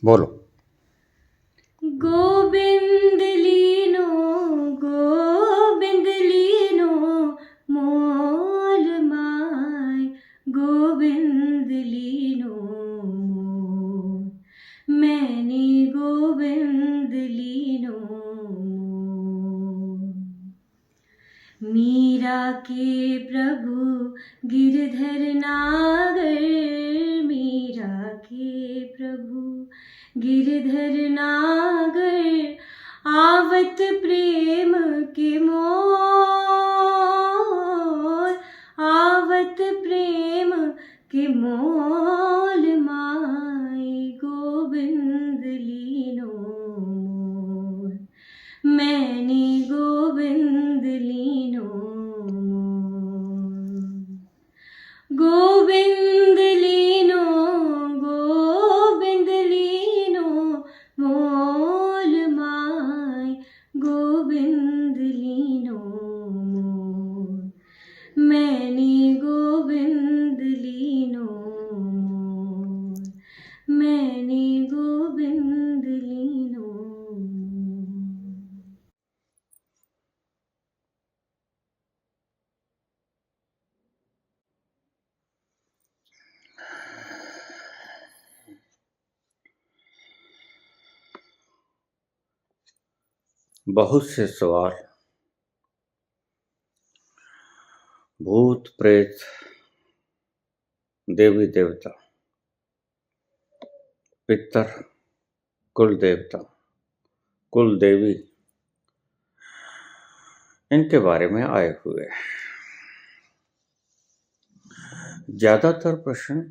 बोलो। गोविंद लीनो, गोविंद लीनो, मोल माय गोविंद लीनो मोल। मैंने गोविंद लीनो मोल। मीरा के प्रभु गिरधर नागर, मीरा के प्रभु गिरधर नागर, आवत प्रेम के मोल, आवत प्रेम के मोल माय गोविंद लीनो मोल। मैंने गोविंद लीनो मोल। गोविंद लीनो, गोविंद लीनो मोल माय गोविंद लीनो मोल। मैंने गोविंद लीनो मोल। मैंने गोविंद लीनो मोल। बहुत से सवाल भूत प्रेत, देवी देवता, पितर, कुल देवता, कुल देवी, इनके बारे में आए हुए हैं। ज्यादातर प्रश्न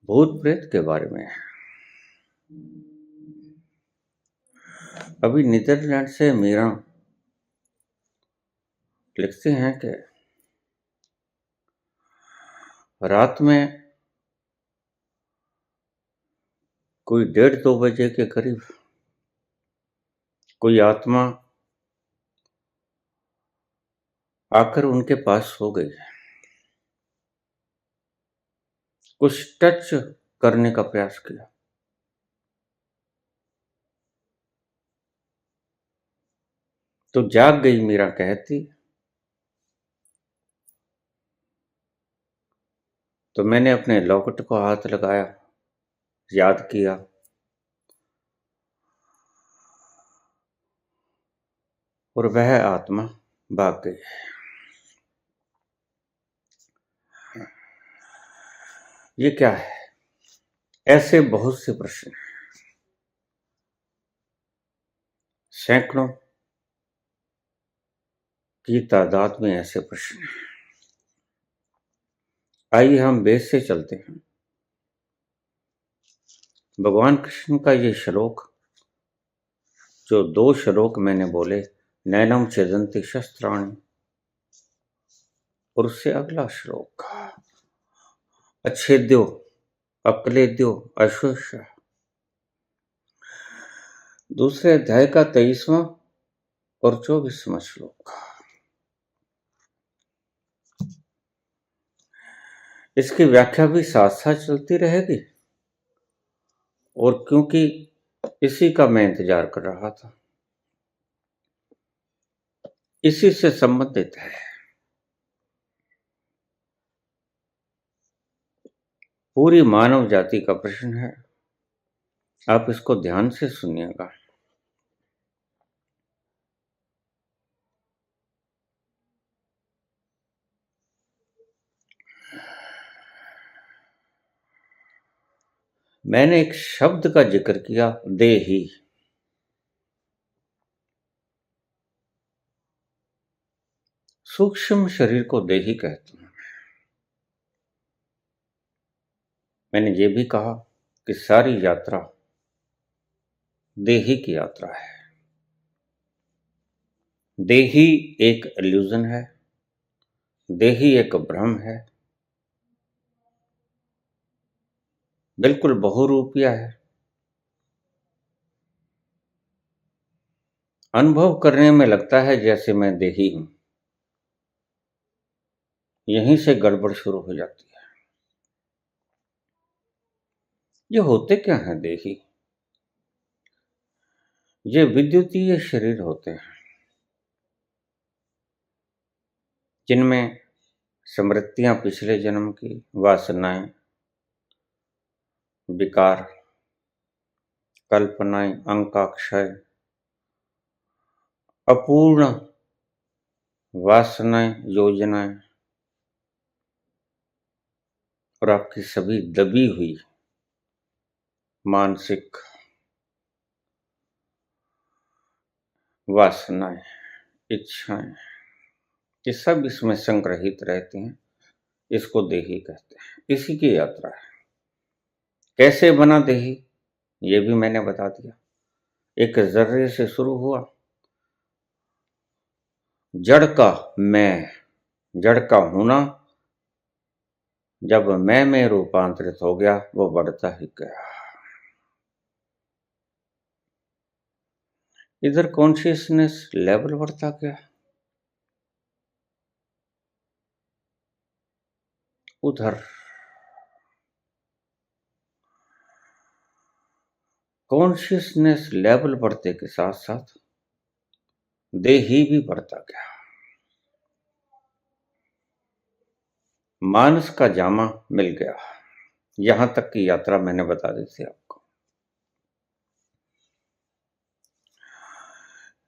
भूत प्रेत के बारे में है। अभी नीदरलैंड से मीरा लिखते हैं कि रात में कोई 1:30-2 बजे के करीब कोई आत्मा आकर उनके पास सो गई। कुछ टच करने का प्रयास किया, तो जाग गई। मीरा कहती तो मैंने अपने लॉकेट को हाथ लगाया, याद किया, और वह आत्मा भाग गई। ये क्या है? ऐसे बहुत से प्रश्न, सैकड़ों की तादाद में ऐसे प्रश्न। आइए हम वेद से चलते हैं। भगवान कृष्ण का ये श्लोक, जो 2 श्लोक मैंने बोले, नैनम छेदन्ति शस्त्राणि, और उससे अगला श्लोक अच्छेद्यो अक्लेद्यो अश्वश, दूसरे अध्याय का 23वां और 24वां श्लोक। इसकी व्याख्या भी साथ साथ चलती रहेगी, और क्योंकि इसी का मैं इंतजार कर रहा था, इसी से संबंधित है। पूरी मानव जाति का प्रश्न है, आप इसको ध्यान से सुनिएगा। मैंने एक शब्द का जिक्र किया, देही। सूक्ष्म शरीर को देही कहते हैं। मैंने ये भी कहा कि सारी यात्रा देही की यात्रा है। देही एक इल्यूजन है, देही एक भ्रम है, बिल्कुल बहुरूपिया है। अनुभव करने में लगता है जैसे मैं देही हूं, यहीं से गड़बड़ शुरू हो जाती है। ये होते क्या हैं देही? ये विद्युतीय शरीर होते हैं जिनमें स्मृतियां पिछले जन्म की, वासनाएं, विकार, कल्पनाएं, अंकाक्षय, अपूर्ण वासनाएं, योजनाएं और आपकी सभी दबी हुई मानसिक वासनाएं, इच्छाएं, ये सब इसमें संग्रहित रहती हैं। इसको देही कहते हैं। इसी की यात्रा है। कैसे बना देही, ये भी मैंने बता दिया। एक जर्रे से शुरू हुआ, जड़ का मैं, जड़ का होना जब मैं में रूपांतरित हो गया, वो बढ़ता ही गया। इधर कॉन्शियसनेस लेवल बढ़ता गया, उधर कॉन्शियसनेस लेवल बढ़ते के साथ साथ देही भी बढ़ता गया। मानस का जामा मिल गया। यहां तक की यात्रा मैंने बता दी थी आपको।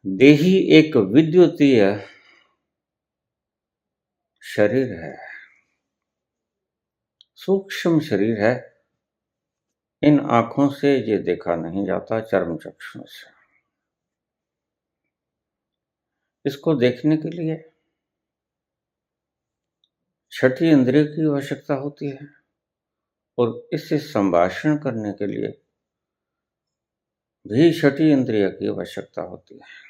देही एक विद्युतीय शरीर है, सूक्ष्म शरीर है। इन आंखों से ये देखा नहीं जाता, चर्म चक्षुओं से। इसको देखने के लिए छठी इंद्रिय की आवश्यकता होती है और इससे संभाषण करने के लिए भी छठी इंद्रिय की आवश्यकता होती है।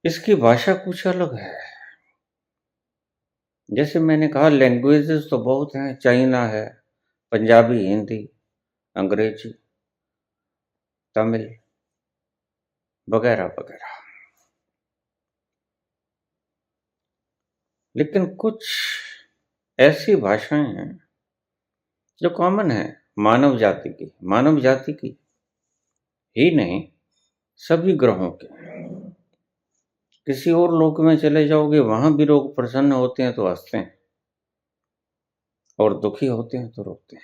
इसकी भाषा कुछ अलग है। जैसे मैंने कहा, लैंग्वेजेस तो बहुत हैं। चाइना है, पंजाबी, हिंदी, अंग्रेजी, तमिल वगैरह वगैरह। लेकिन कुछ ऐसी भाषाएं हैं जो कॉमन है मानव जाति की ही नहीं, सभी ग्रहों के। किसी और लोक में चले जाओगे, वहां भी लोग प्रसन्न होते हैं तो हंसते हैं और दुखी होते हैं तो रोते हैं,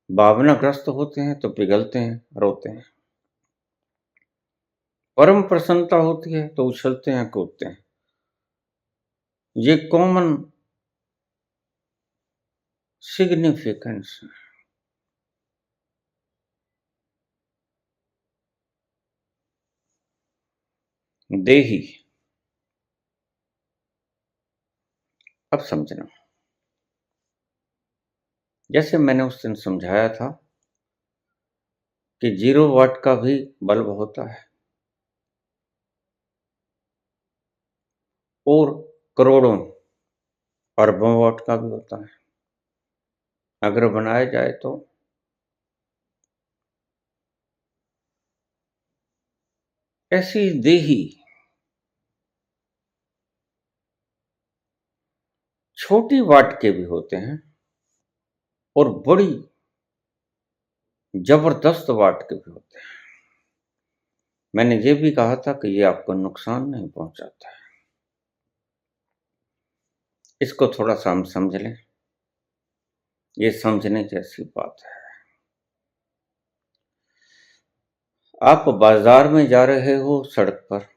भावनाग्रस्त होते हैं तो पिघलते हैं, रोते हैं, परम प्रसन्नता होती है तो उछलते हैं, कूदते हैं। ये कॉमन सिग्निफिकेंस है। देही, अब समझना। जैसे मैंने उस दिन समझाया था कि 0 वाट का भी बल्ब होता है और करोड़ों अरबों वाट का भी होता है। अगर बनाया जाए तो ऐसी देही छोटी वाट के भी होते हैं और बड़ी जबरदस्त वाट के भी होते हैं। मैंने ये भी कहा था कि ये आपको नुकसान नहीं पहुंचाता है। इसको थोड़ा सा हम समझ लें, ये समझने जैसी बात है। आप बाजार में जा रहे हो, सड़क पर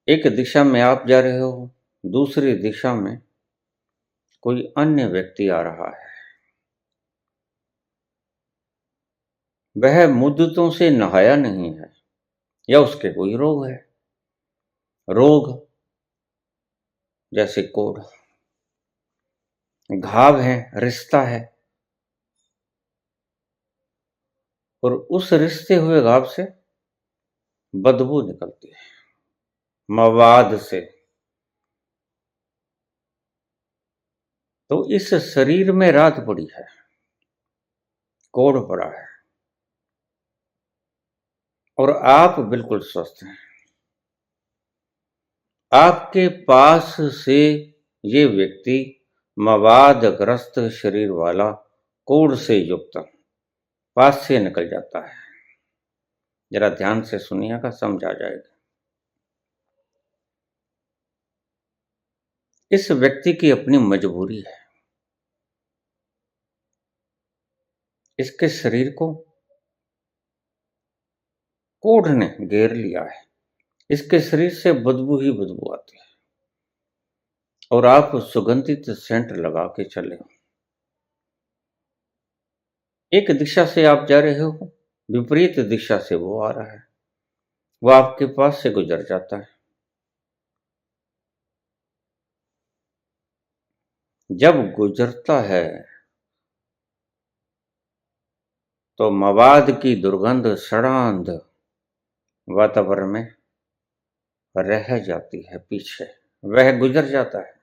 एक दिशा में आप जा रहे हो, दूसरी दिशा में कोई अन्य व्यक्ति आ रहा है। वह मुद्दतों से नहाया नहीं है या उसके कोई रोग है। रोग जैसे कोढ़, घाव है, रिश्ता है, और उस रिश्ते हुए घाव से बदबू निकलती है, मवाद से। तो इस शरीर में रात पड़ी है, कोढ़ पड़ा है, और आप बिल्कुल स्वस्थ हैं। आपके पास से ये व्यक्ति मवादग्रस्त शरीर वाला, कोढ़ से युक्त पास से निकल जाता है। जरा ध्यान से सुनिएगा, समझ आ जाएगा। इस व्यक्ति की अपनी मजबूरी है। इसके शरीर को कोढ़ ने घेर लिया है। इसके शरीर से बदबू ही बदबू आती है और आप सुगंधित सेंट लगा के चले हो। एक दिशा से आप जा रहे हो, विपरीत दिशा से वो आ रहा है। वो आपके पास से गुजर जाता है। जब गुजरता है तो मवाद की दुर्गंध सड़ांध वातावरण में रह जाती है पीछे। वह गुजर जाता है,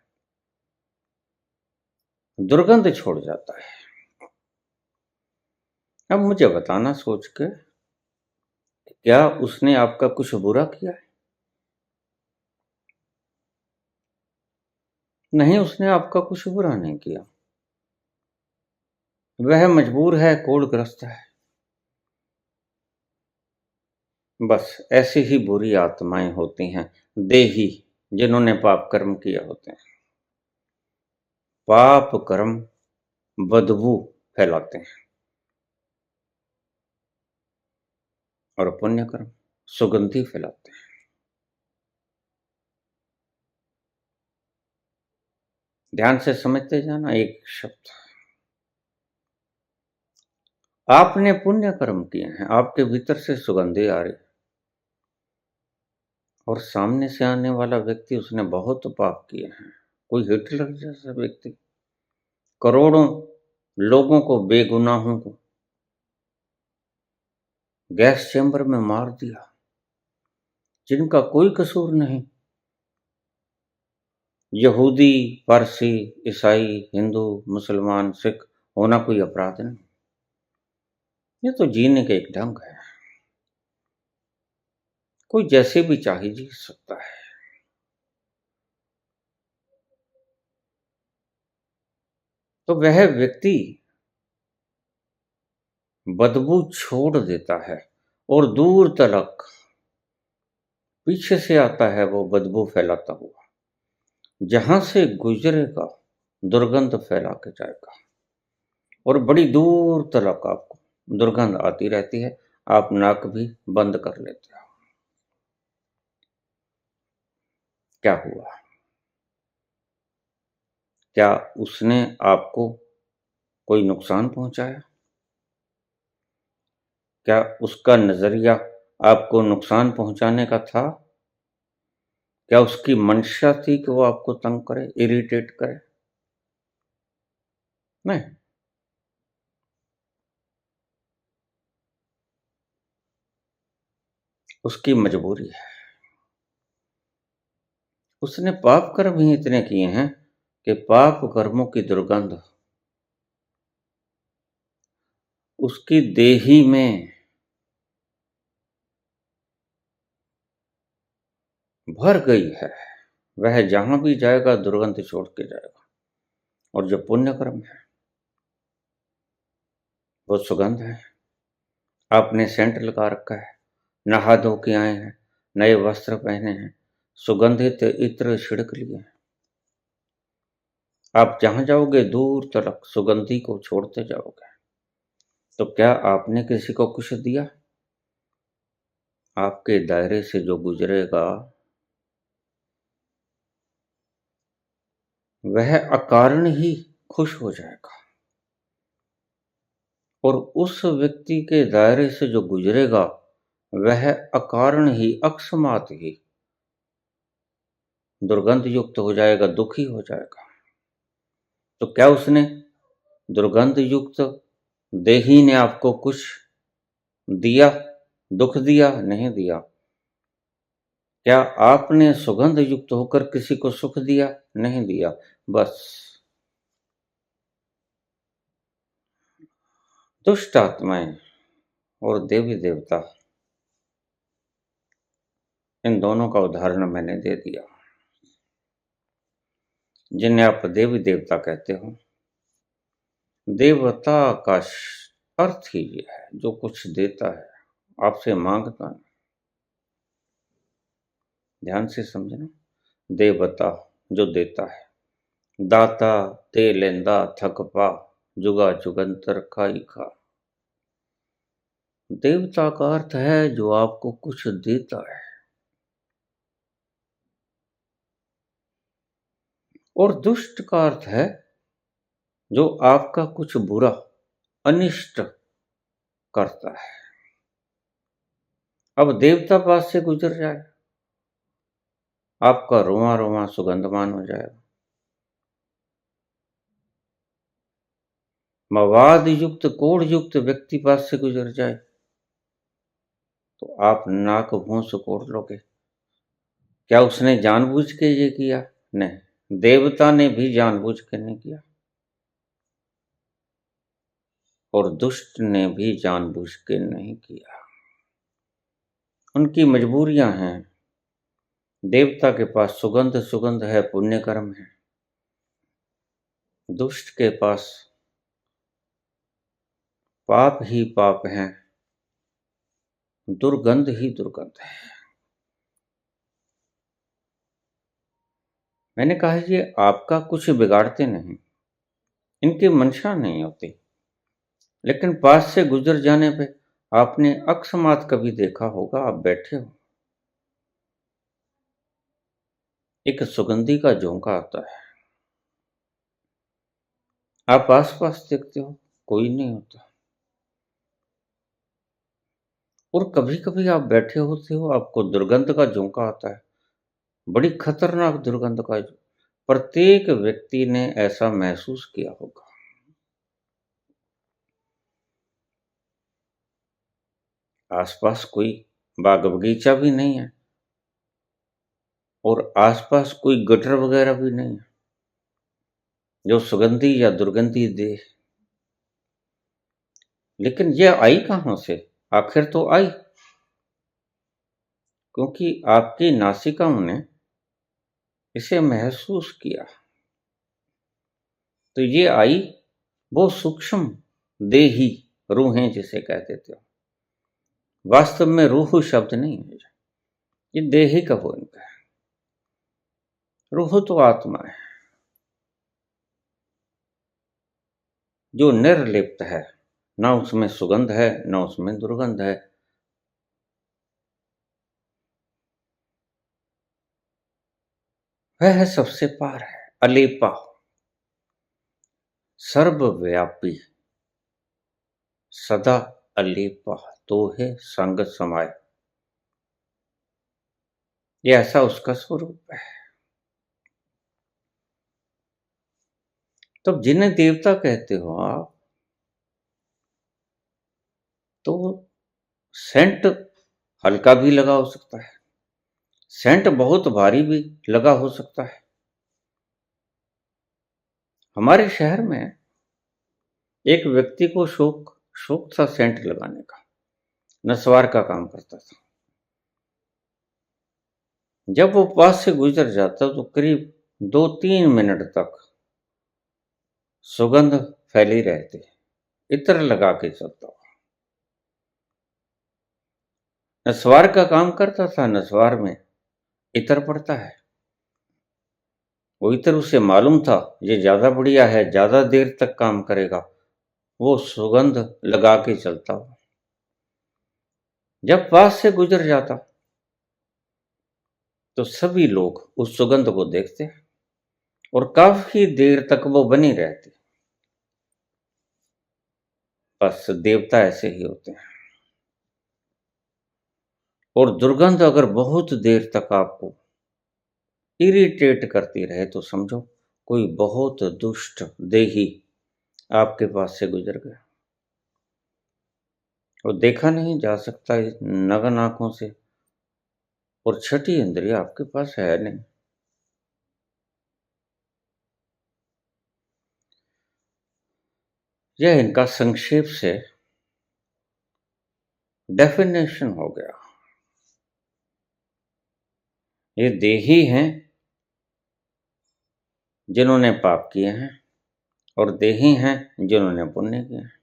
दुर्गंध छोड़ जाता है। अब मुझे बताना सोच के, क्या उसने आपका कुछ बुरा किया है? नहीं, उसने आपका कुछ बुरा नहीं किया। वह मजबूर है, कोढ़ग्रस्त है। बस ऐसी ही बुरी आत्माएं होती हैं, देही, जिन्होंने पाप कर्म किए होते हैं। पाप कर्म बदबू फैलाते हैं और पुण्य कर्म सुगंधि फैलाते हैं। ध्यान से समझते जाना। एक शब्द, आपने पुण्य कर्म किए हैं, आपके भीतर से सुगंधि आ रही, और सामने से आने वाला व्यक्ति, उसने बहुत पाप किए हैं। कोई हिटलर जैसा व्यक्ति करोड़ों लोगों को, बेगुनाहों को गैस चैम्बर में मार दिया, जिनका कोई कसूर नहीं। यहूदी, पारसी, ईसाई, हिंदू, मुसलमान, सिख होना कोई अपराध नहीं। ये तो जीने का एक ढंग है। कोई जैसे भी चाहे जी सकता है। तो वह व्यक्ति बदबू छोड़ देता है और दूर तलक पीछे से आता है वो बदबू फैलाता हुआ। जहां से गुजरेगा दुर्गंध फैला के जाएगा और बड़ी दूर तलक आपको दुर्गंध आती रहती है। आप नाक भी बंद कर लेते हो। क्या हुआ? क्या उसने आपको कोई नुकसान पहुंचाया? क्या उसका नजरिया आपको नुकसान पहुंचाने का था? क्या उसकी मंशा थी कि वो आपको तंग करे, इरिटेट करे? नहीं, उसकी मजबूरी है। उसने पाप कर्म ही इतने किए हैं कि पाप कर्मों की दुर्गंध उसकी देही में भर गई है। वह जहां भी जाएगा दुर्गंध छोड़ के जाएगा। और जो पुण्य कर्म है वो सुगंध है। आपने सेंट लगा रखा है, नहा धो के आए हैं, नए वस्त्र पहने हैं, सुगंधित इत्र छिड़क लिए हैं। आप जहां जाओगे दूर तक सुगंधी को छोड़ते जाओगे। तो क्या आपने किसी को कुछ दिया? आपके दायरे से जो गुजरेगा वह अकारण ही खुश हो जाएगा, और उस व्यक्ति के दायरे से जो गुजरेगा वह अकारण ही, अकस्मात ही दुर्गंध युक्त हो जाएगा, दुखी हो जाएगा। तो क्या उसने दुर्गंध युक्त देही ने आपको कुछ दिया, दुख दिया? नहीं दिया। क्या आपने सुगंध युक्त होकर किसी को सुख दिया? नहीं दिया। बस दुष्ट आत्माएं और देवी देवता, इन दोनों का उदाहरण मैंने दे दिया। जिन्हें आप देवी देवता कहते हो। देवता का अर्थ ही ये है, जो कुछ देता है, आपसे मांगता है। ध्यान से समझना, देवता जो देता है, दाता दे लेंदा थक पा, जुगा जुगंतर खाई खा। देवता का अर्थ है जो आपको कुछ देता है, और दुष्ट का अर्थ है जो आपका कुछ बुरा अनिष्ट करता है। अब देवता पास से गुजर जाए, आपका रोआ रोआ सुगंधमान हो जाएगा। मवाद युक्त कोढ़ युक्त व्यक्ति पास से गुजर जाए तो आप नाक मुंह सुकोड़ लोगे। क्या उसने जानबूझ के ये किया? नहीं, देवता ने भी जानबूझ के नहीं किया, और दुष्ट ने भी जानबूझ के नहीं किया। उनकी मजबूरियां हैं। देवता के पास सुगंध सुगंध है, पुण्य कर्म है। दुष्ट के पास पाप ही पाप है, दुर्गंध ही दुर्गंध है। मैंने कहा ये आपका कुछ बिगाड़ते नहीं, इनकी मंशा नहीं होती, लेकिन पास से गुजर जाने पे आपने अकस्मात कभी देखा होगा, आप बैठे हो, एक सुगंधी का झोंका आता है, आप आसपास देखते हो, कोई नहीं होता, और कभी कभी आप बैठे होते हो, आपको दुर्गंध का झोंका आता है, बड़ी खतरनाक दुर्गंध का। प्रत्येक व्यक्ति ने ऐसा महसूस किया होगा। आसपास कोई बाग बगीचा भी नहीं है, और आसपास कोई गटर वगैरह भी नहीं है जो सुगंधी या दुर्गंधी दे, लेकिन यह आई कहां से? आखिर तो आई क्योंकि आपकी नासिकाओं ने इसे महसूस किया। तो ये आई वो सूक्ष्म देही रूहें जिसे कहते थे। वास्तव में रूह शब्द नहीं है, ये देही का वो इनका है। रूह तो आत्मा है जो निर्लिप्त है, ना उसमें सुगंध है ना उसमें दुर्गंध है। वह सबसे पार है, अलेपा, सर्वव्यापी, सदा अलेपा, तो है संग समाय। ये ऐसा उसका स्वरूप है। तो जिन्हें देवता कहते हो आप, तो सेंट हल्का भी लगा हो सकता है, सेंट बहुत भारी भी लगा हो सकता है। हमारे शहर में एक व्यक्ति को शौक शौक था सेंट लगाने का, नस्वार का काम करता था। जब वो पास से गुजर जाता तो करीब 2-3 मिनट तक सुगंध फैली रहती, इत्र लगा के चलता। नस्वार का काम करता था, नस्वार में इत्र पड़ता है, वो इत्र उसे मालूम था ये ज्यादा बढ़िया है, ज्यादा देर तक काम करेगा, वो सुगंध लगा के चलता। जब पास से गुजर जाता तो सभी लोग उस सुगंध को देखते और काफी देर तक वो बनी रहती। बस देवता ऐसे ही होते हैं। और दुर्गंध अगर बहुत देर तक आपको इरिटेट करती रहे तो समझो कोई बहुत दुष्ट देही आपके पास से गुजर गया। वो देखा नहीं जा सकता इस नग्न आंखों से, और छठी इंद्रिय आपके पास है नहीं। यह इनका संक्षेप से डेफिनेशन हो गया। ये देही हैं जिन्होंने पाप किए हैं, और देही हैं जिन्होंने पुण्य किए हैं।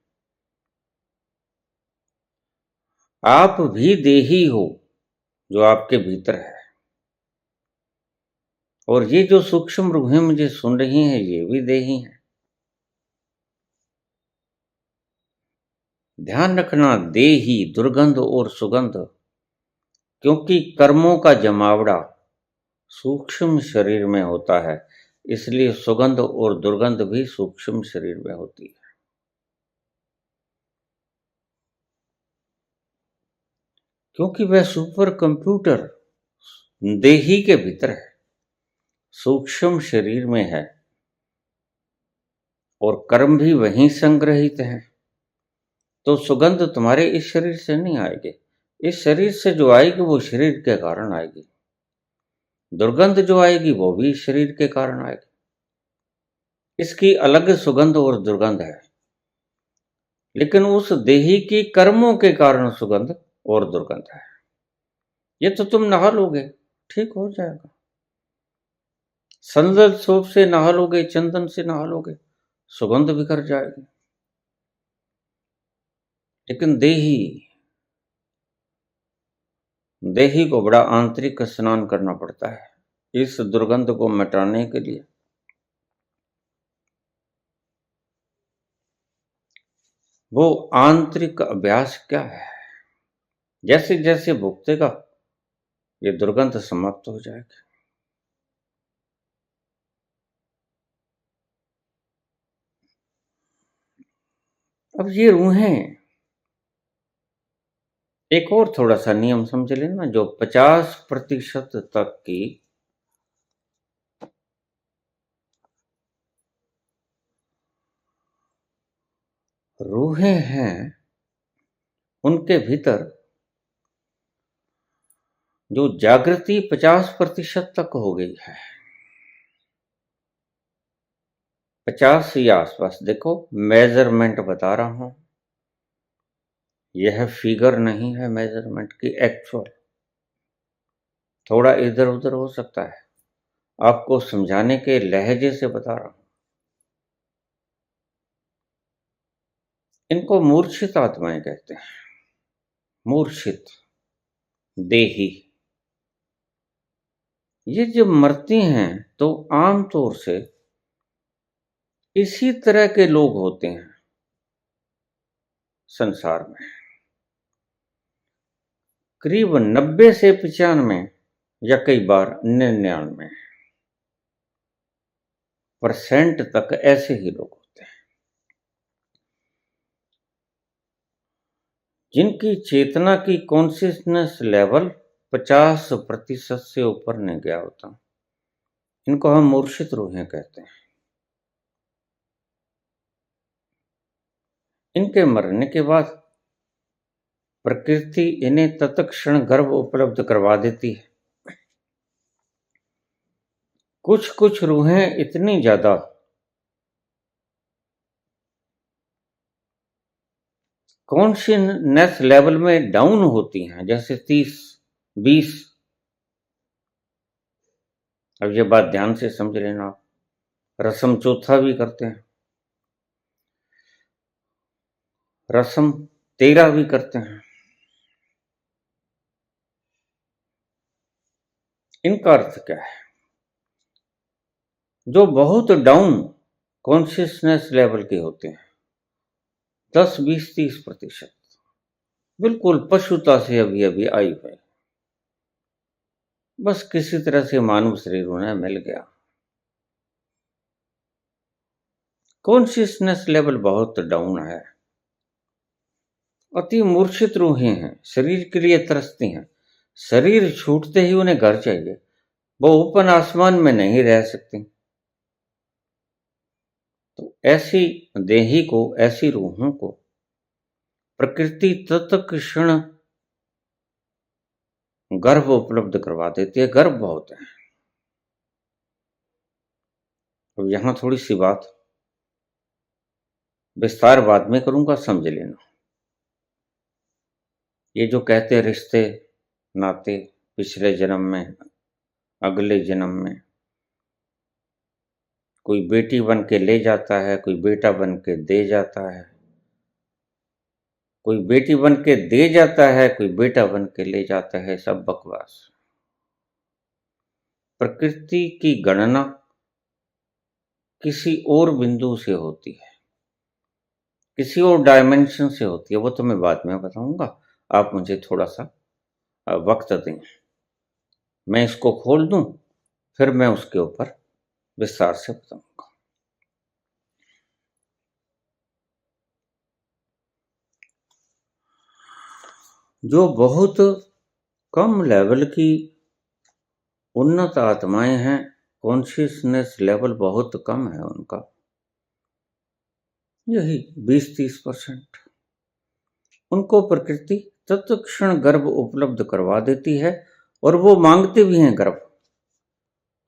आप भी देही हो, जो आपके भीतर है। और ये जो सूक्ष्म रूहें मुझे सुन रही हैं, ये भी देही हैं। ध्यान रखना, देही, दुर्गंध और सुगंध, क्योंकि कर्मों का जमावड़ा सूक्ष्म शरीर में होता है, इसलिए सुगंध और दुर्गंध भी सूक्ष्म शरीर में होती है। क्योंकि वह सुपर कंप्यूटर देही के भीतर है, सूक्ष्म शरीर में है, और कर्म भी वहीं संग्रहित है। तो सुगंध तुम्हारे इस शरीर से नहीं आएगी। इस शरीर से जो आएगी वो शरीर के कारण आएगी। दुर्गंध जो आएगी वो भी शरीर के कारण आएगी। इसकी अलग सुगंध और दुर्गंध है, लेकिन उस देही की कर्मों के कारण सुगंध और दुर्गंध है। ये तो तुम नहा लोगे, ठीक हो जाएगा। संदल सोप से नहा लोगे, चंदन से नहा लोगे, सुगंध बिखर जाएगी। लेकिन देही को बड़ा आंतरिक स्नान करना पड़ता है इस दुर्गंध को मिटाने के लिए। वो आंतरिक अभ्यास क्या है? जैसे जैसे भुगतेगा ये दुर्गंध समाप्त हो जाएगी। अब ये रूहें, एक और थोड़ा सा नियम समझ लेना, जो 50% तक की रूहें हैं, उनके भीतर जो जागृति 50% तक हो गई है, 50 या आसपास, देखो मेजरमेंट बता रहा हूं, यह फिगर नहीं है मेजरमेंट की एक्चुअल, थोड़ा इधर उधर हो सकता है, आपको समझाने के लहजे से बता रहा हूं। इनको मूर्छित आत्माएं कहते हैं। मूर्छित देही, ये जब मरती हैं तो आमतौर से इसी तरह के लोग होते हैं संसार में। करीब 90 से 95 या कई बार 99% तक ऐसे ही लोग होते हैं जिनकी चेतना की कॉन्शियसनेस लेवल 50% से ऊपर नहीं गया होता। इनको हम मूर्छित रूहें कहते हैं। इनके मरने के बाद प्रकृति इन्हें तत्क्षण गर्भ उपलब्ध करवा देती है। कुछ कुछ रूहें इतनी ज्यादा कॉन्शियसनेस लेवल में डाउन होती हैं, जैसे 30-20। अब ये बात ध्यान से समझ लेना आप। रसम चौथा भी करते हैं, रसम 13 भी करते हैं। इनका अर्थ क्या है? जो बहुत डाउन कॉन्शियसनेस लेवल के होते हैं, 10-20-30%, बिल्कुल पशुता से अभी अभी आई हुई, बस किसी तरह से मानव शरीर उन्हें मिल गया। कॉन्शियसनेस लेवल बहुत डाउन है, अति मूर्छित रूहें हैं, शरीर के लिए तरसती हैं। शरीर छूटते ही उन्हें घर चाहिए, वो ओपन आसमान में नहीं रह सकती। तो ऐसी देही को, ऐसी रूहों को प्रकृति तत्क्षण गर्भ उपलब्ध करवा देती है। गर्भ बहुत है। अब यहां थोड़ी सी बात विस्तार बाद में करूंगा, समझ लेना। ये जो कहते हैं रिश्ते नाते पिछले जन्म में, अगले जन्म में, कोई बेटी बन के ले जाता है, कोई बेटा बन के दे जाता है, कोई बेटी बन के दे जाता है, कोई बेटा बन के ले जाता है, सब बकवास। प्रकृति की गणना किसी और बिंदु से होती है, किसी और डायमेंशन से होती है, वो तो मैं बाद में बताऊंगा। आप मुझे थोड़ा सा वक्त दें, मैं इसको खोल दूं, फिर मैं उसके ऊपर विस्तार से बताऊंगा। जो बहुत कम लेवल की उन्नत आत्माएं हैं, कॉन्शियसनेस लेवल बहुत कम है उनका, यही 20-30%, उनको प्रकृति तत्क्षण गर्भ उपलब्ध करवा देती है, और वो मांगते भी हैं गर्भ,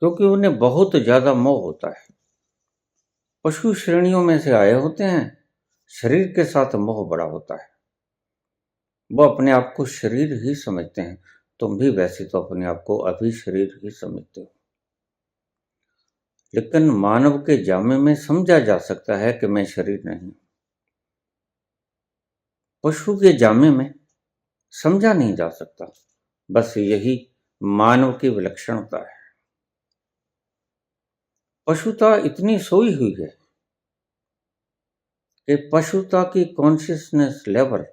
क्योंकि उन्हें बहुत ज्यादा मोह होता है। पशु श्रेणियों में से आए होते हैं, शरीर के साथ मोह बड़ा होता है, वो अपने आप को शरीर ही समझते हैं। तुम भी वैसे तो अपने आप को अभी शरीर ही समझते हो, लेकिन मानव के जामे में समझा जा सकता है कि मैं शरीर नहीं। पशु के जामे में समझा नहीं जा सकता, बस यही मानव की विलक्षणता है। पशुता इतनी सोई हुई है कि पशुता की कॉन्शियसनेस लेवल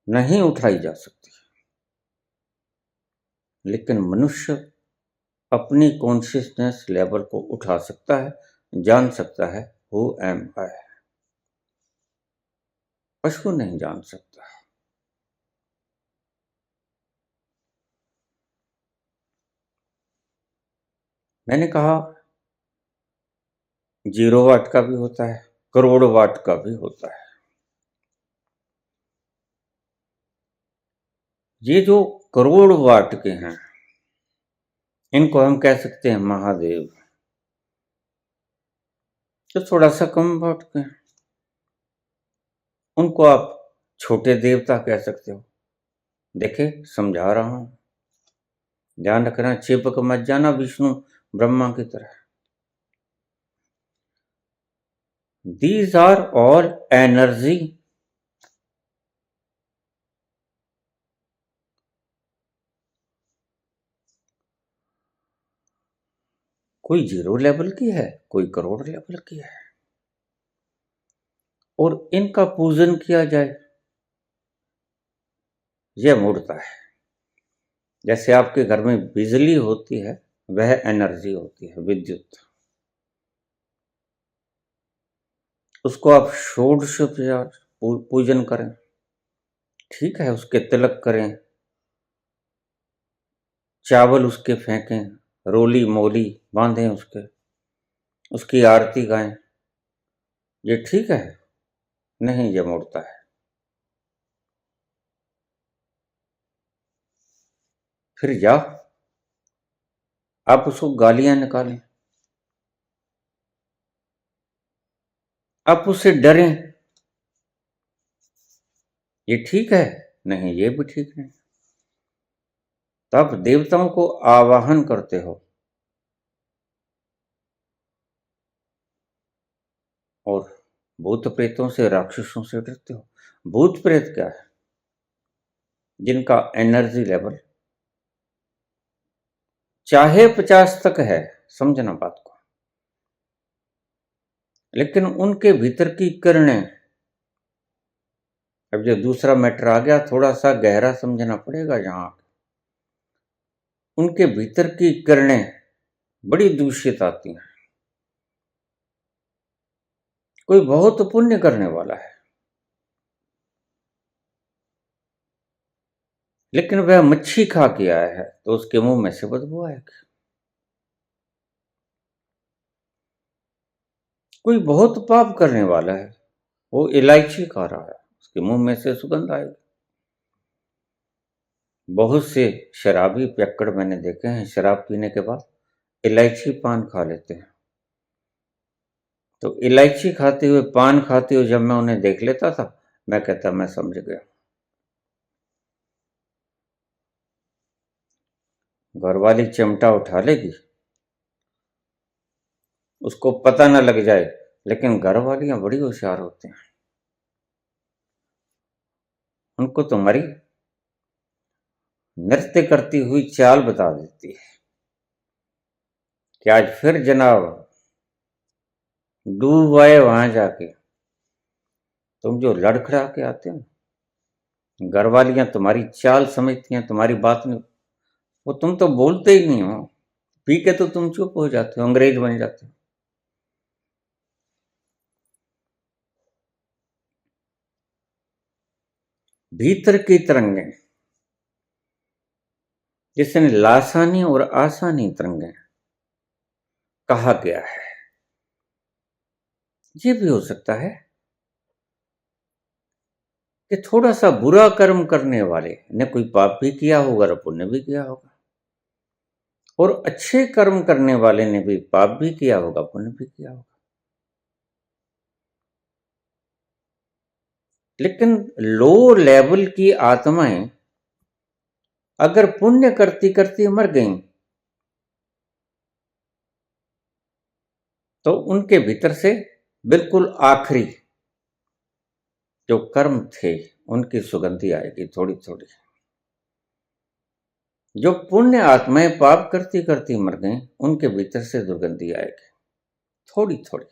नहीं उठाई जा सकती, लेकिन मनुष्य अपनी कॉन्शियसनेस लेवल को उठा सकता है, जान सकता है हु एम आई। पशु नहीं जान सकता। मैंने कहा 0 वाट का भी होता है, करोड़ वाट का भी होता है। ये जो करोड़ वाट के हैं, इनको हम कह सकते हैं महादेव। तो थोड़ा सा कम वाट के हैं, उनको आप छोटे देवता कह सकते हो। देखे, समझा रहा हूं, ध्यान रखना, चिपक मत जाना विष्णु ब्रह्मा की तरह। These are all energy कोई 0 लेवल की है, कोई करोड़ लेवल की है, और इनका पूजन किया जाए, यह मूर्ता है। जैसे आपके घर में बिजली होती है, वह एनर्जी होती है, विद्युत। उसको आप षोडशोपचार पूजन करें, ठीक है, उसके तिलक करें, चावल उसके फेंकें, रोली मोली बांधें उसकी आरती गाएं, ये ठीक है? नहीं, ये मूर्ता है। फिर जाओ, आप उसको गालियां निकालें, आप उससे डरें, ये ठीक है? नहीं, ये भी ठीक नहीं। तब देवताओं को आवाहन करते हो, और भूत प्रेतों से, राक्षसों से डरते हो। भूत प्रेत क्या है? जिनका एनर्जी लेवल चाहे 50 तक है, समझना बात को, लेकिन उनके भीतर की किरणें, अब जो दूसरा मैटर आ गया, थोड़ा सा गहरा समझना पड़ेगा यहां। उनके भीतर की किरणें बड़ी दूषित आती हैं। कोई बहुत पुण्य करने वाला है, लेकिन वह मच्छी खा के आया है, तो उसके मुंह में से बदबू आएगी। कोई बहुत पाप करने वाला है, वो इलायची खा रहा है, उसके मुंह में से सुगंध आएगी। बहुत से शराबी पियक्कड़ मैंने देखे हैं, शराब पीने के बाद इलायची पान खा लेते हैं। तो इलायची खाते हुए, पान खाते हुए जब मैं उन्हें देख लेता था, मैं कहता मैं समझ गया। घरवाली चिमटा उठा लेगी, उसको पता न लग जाए। लेकिन घर वालियां बड़ी होशियार होती हैं, उनको तुम्हारी नृत्य करती हुई चाल बता देती है कि आज फिर जनाब डूब आए वहां जाके। तुम जो लड़खड़ा के आते हो, घर वालियां तुम्हारी चाल समझती हैं, तुम्हारी बात नहीं। वो तुम तो बोलते ही नहीं हो, पी के तो तुम चुप हो जाते हो, अंग्रेज बन जाते हो। भीतर की तरंगें, जिसने लासानी और आसानी तरंगें कहा गया है, ये भी हो सकता है कि थोड़ा सा बुरा कर्म करने वाले ने कोई पाप भी किया होगा और पुण्य भी किया होगा, और अच्छे कर्म करने वाले ने भी पाप भी किया होगा, पुण्य भी किया होगा। लेकिन लो लेवल की आत्माएं अगर पुण्य करती करती मर गईं, तो उनके भीतर से बिल्कुल आखिरी जो कर्म थे उनकी सुगंधी आएगी थोड़ी थोड़ी। जो पुण्य आत्माएं पाप करती करती मर गईं, उनके भीतर से दुर्गंधी आएगी थोड़ी थोड़ी।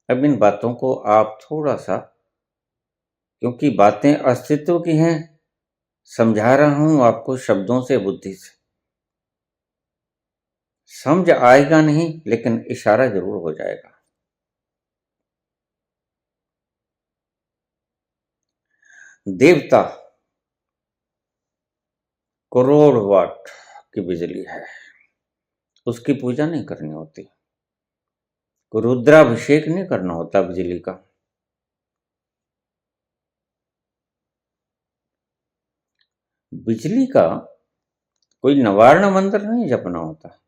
अब इन बातों को आप थोड़ा सा, क्योंकि बातें अस्तित्व की हैं, समझा रहा हूं आपको शब्दों से, बुद्धि से। समझ आएगा नहीं, लेकिन इशारा जरूर हो जाएगा। देवता करोड़ वाट की बिजली है, उसकी पूजा नहीं करनी होती, रुद्राभिषेक नहीं करना होता बिजली का। बिजली का कोई निवारण मंत्र नहीं जपना होता।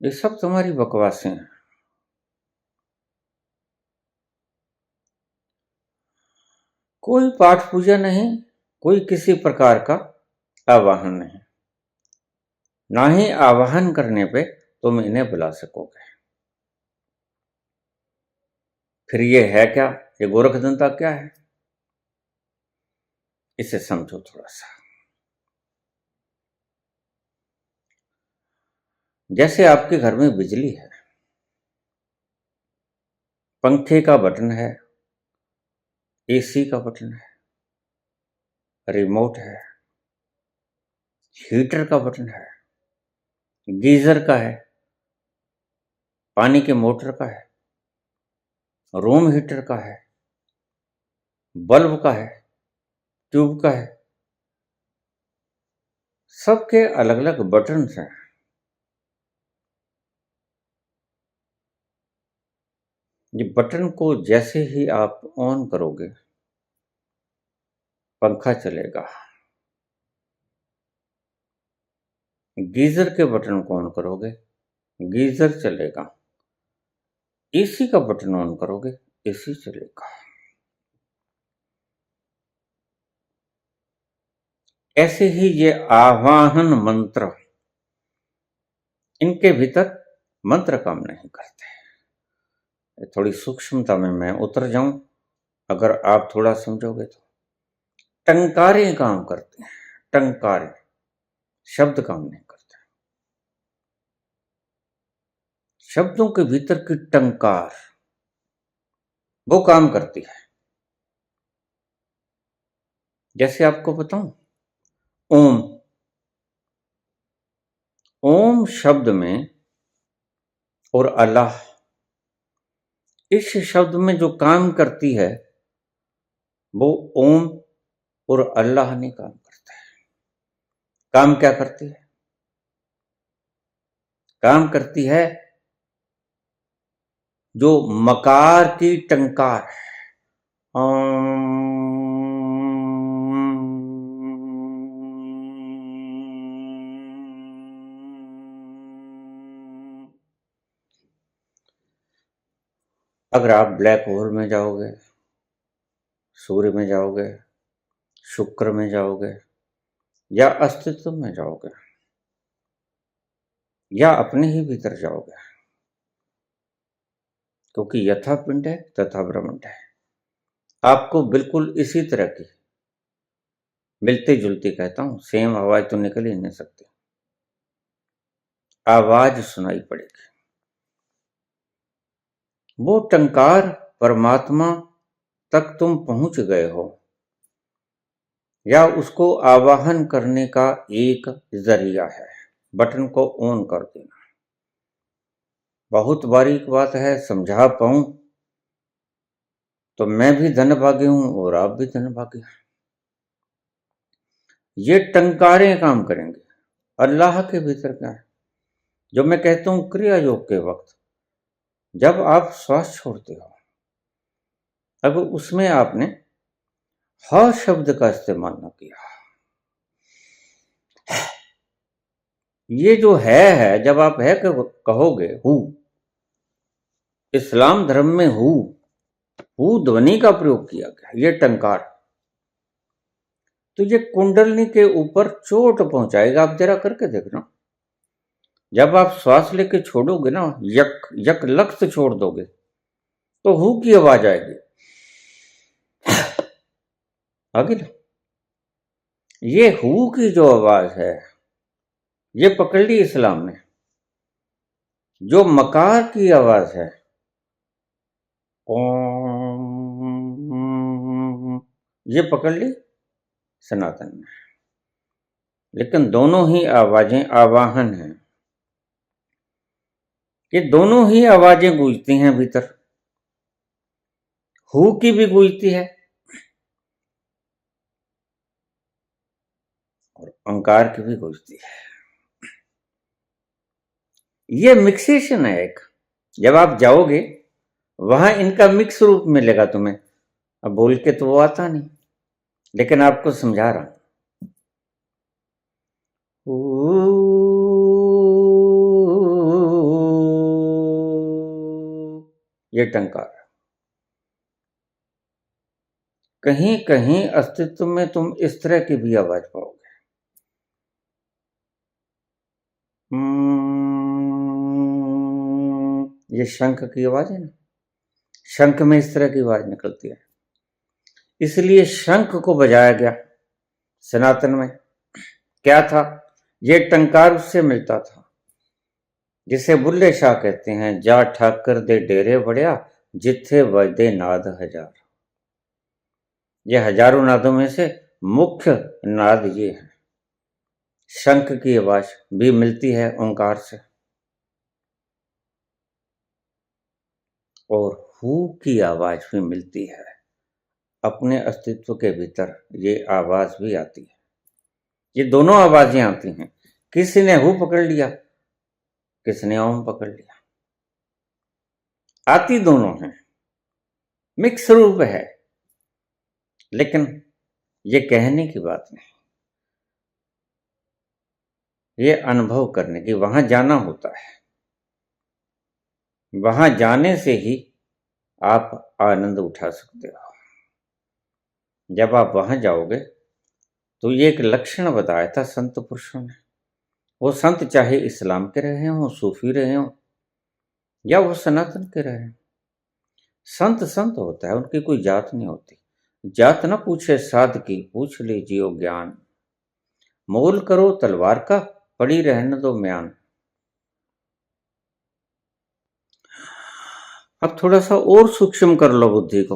ये सब तुम्हारी बकवासें हैं। कोई पाठ पूजा नहीं, कोई किसी प्रकार का आवाहन नहीं, ना ही आवाहन करने पे तुम इन्हें बुला सकोगे। फिर ये है क्या, ये गोरखधंधा क्या है, इसे समझो थोड़ा सा। जैसे आपके घर में बिजली है, पंखे का बटन है, एसी का बटन है, रिमोट है, हीटर का बटन है, गीजर का है, पानी के मोटर का है, रूम हीटर का है, बल्ब का है, ट्यूब का है, सबके अलग अलग बटन हैं। ये बटन को जैसे ही आप ऑन करोगे, पंखा चलेगा। गीजर के बटन को ऑन करोगे, गीजर चलेगा। एसी का बटन ऑन करोगे, एसी चलेगा। ऐसे ही ये आवाहन मंत्र, इनके भीतर मंत्र काम नहीं करते। थोड़ी सूक्ष्मता में मैं उतर जाऊं, अगर आप थोड़ा समझोगे तो। टंकारे काम करते हैं, टंकारे, शब्द काम नहीं करते। शब्दों के भीतर की टंकार वो काम करती है। जैसे आपको बताऊं, ओम, ओम शब्द में और अल्लाह, इस शब्द में जो काम करती है वो ओम और अल्लाह नहीं काम करता है। काम क्या करती है? काम करती है जो मकार की टंकार है। अगर आप ब्लैक होल में जाओगे, सूर्य में जाओगे, शुक्र में जाओगे, या अस्तित्व में जाओगे, या अपने ही भीतर जाओगे, क्योंकि यथा पिंड है तथा ब्रह्मांड है। आपको बिल्कुल इसी तरह की मिलती जुलती, कहता हूं, सेम आवाज तो निकल ही नहीं सकती, आवाज सुनाई पड़ेगी। वो टंकार परमात्मा तक तुम पहुंच गए हो, या उसको आवाहन करने का एक जरिया है। बटन को ऑन कर देना बहुत बारीक बात है, समझा पाऊं तो मैं भी धनभागी हूं और आप भी धनभागी हैं। ये टंकारें काम करेंगे। अल्लाह के भीतर क्या है, जो मैं कहता हूं क्रिया योग के वक्त जब आप श्वास छोड़ते हो, अगर उसमें आपने ह शब्द का इस्तेमाल ना किया, ये जो है जब आप है कहोगे हु, इस्लाम धर्म में हु ध्वनि का प्रयोग किया गया, ये टंकार, तो ये कुंडलनी के ऊपर चोट पहुंचाएगा। आप जरा करके देखना, जब आप श्वास लेके छोड़ोगे ना, यक यक लक से छोड़ दोगे तो हु की आवाज आएगी, आगे ना। ये हु की जो आवाज है, ये पकड़ ली इस्लाम ने। जो मकार की आवाज है, ओम, ये पकड़ ली सनातन में। लेकिन दोनों ही आवाजें आवाहन हैं, ये दोनों ही आवाजें गूंजती हैं भीतर। हु की भी गूंजती है और अंकार की भी गूंजती है। ये मिक्सेशन है एक। जब आप जाओगे वहां इनका मिक्स रूप मिलेगा तुम्हें। अब बोल के तो वो आता नहीं, लेकिन आपको समझा रहा हूं। ये टंकार, कहीं कहीं अस्तित्व में तुम इस तरह की भी आवाज पाओगे। ये शंख की आवाज है ना, शंख में इस तरह की आवाज निकलती है, इसलिए शंख को बजाया गया सनातन में। क्या था ये टंकार, उससे मिलता था जिसे बुल्ले शाह कहते हैं, जा ठाकर दे डेरे बढ़िया जिथे बजदे नाद हजार। ये हजारों नादों में से मुख्य नाद ये है। शंख की आवाज भी मिलती है ओंकार से, और हु की आवाज भी मिलती है। अपने अस्तित्व के भीतर ये आवाज भी आती है, ये दोनों आवाजें आती हैं। किसी ने हु पकड़ लिया, किसी ने ओम पकड़ लिया, आती दोनों हैं, मिक्स रूप है। लेकिन ये कहने की बात नहीं, ये अनुभव करने की, वहां जाना होता है। वहां जाने से ही आप आनंद उठा सकते हो। जब आप वहां जाओगे तो ये एक लक्षण बताया था संत पुरुषों ने। वो संत चाहे इस्लाम के रहे हों, सूफी रहे हों, या वो सनातन के रहे हों, संत संत होता है, उनकी कोई जात नहीं होती। जात न पूछे साध की, पूछ लीजिए ज्ञान। मोल करो तलवार का, पड़ी रहने दो म्यान। अब थोड़ा सा और सूक्ष्म कर लो बुद्धि को।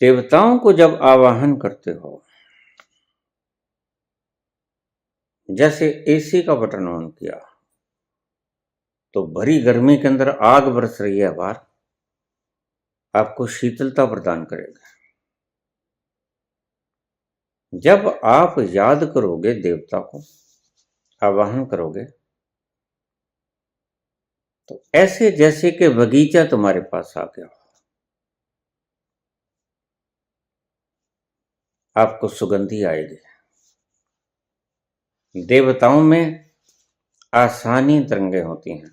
देवताओं को जब आवाहन करते हो, जैसे एसी का बटन ऑन किया तो भरी गर्मी के अंदर आग बरस रही है बाहर, आपको शीतलता प्रदान करेगा। जब आप याद करोगे देवता को, आवाहन करोगे, तो ऐसे जैसे कि बगीचा तुम्हारे पास आ गया, आपको सुगंधी आएगी। देवताओं में आसानी तरंगें होती हैं,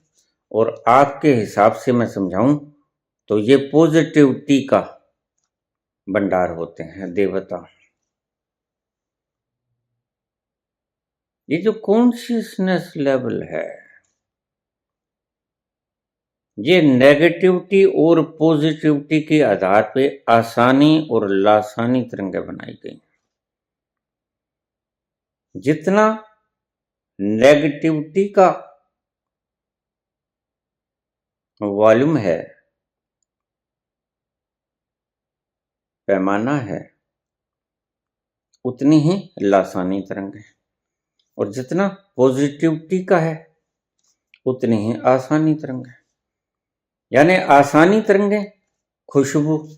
और आपके हिसाब से मैं समझाऊं तो ये पॉजिटिविटी का भंडार होते हैं देवता। ये जो कॉन्शियसनेस लेवल है, ये नेगेटिविटी और पॉजिटिविटी के आधार पे आसानी और लासानी तरंगें बनाई गई। जितना नेगेटिविटी का वॉल्यूम है, पैमाना है, उतनी ही लासानी तरंग है, और जितना पॉजिटिविटी का है उतनी ही आसानी तरंग है। यानी आसानी तरंगें खुशबू,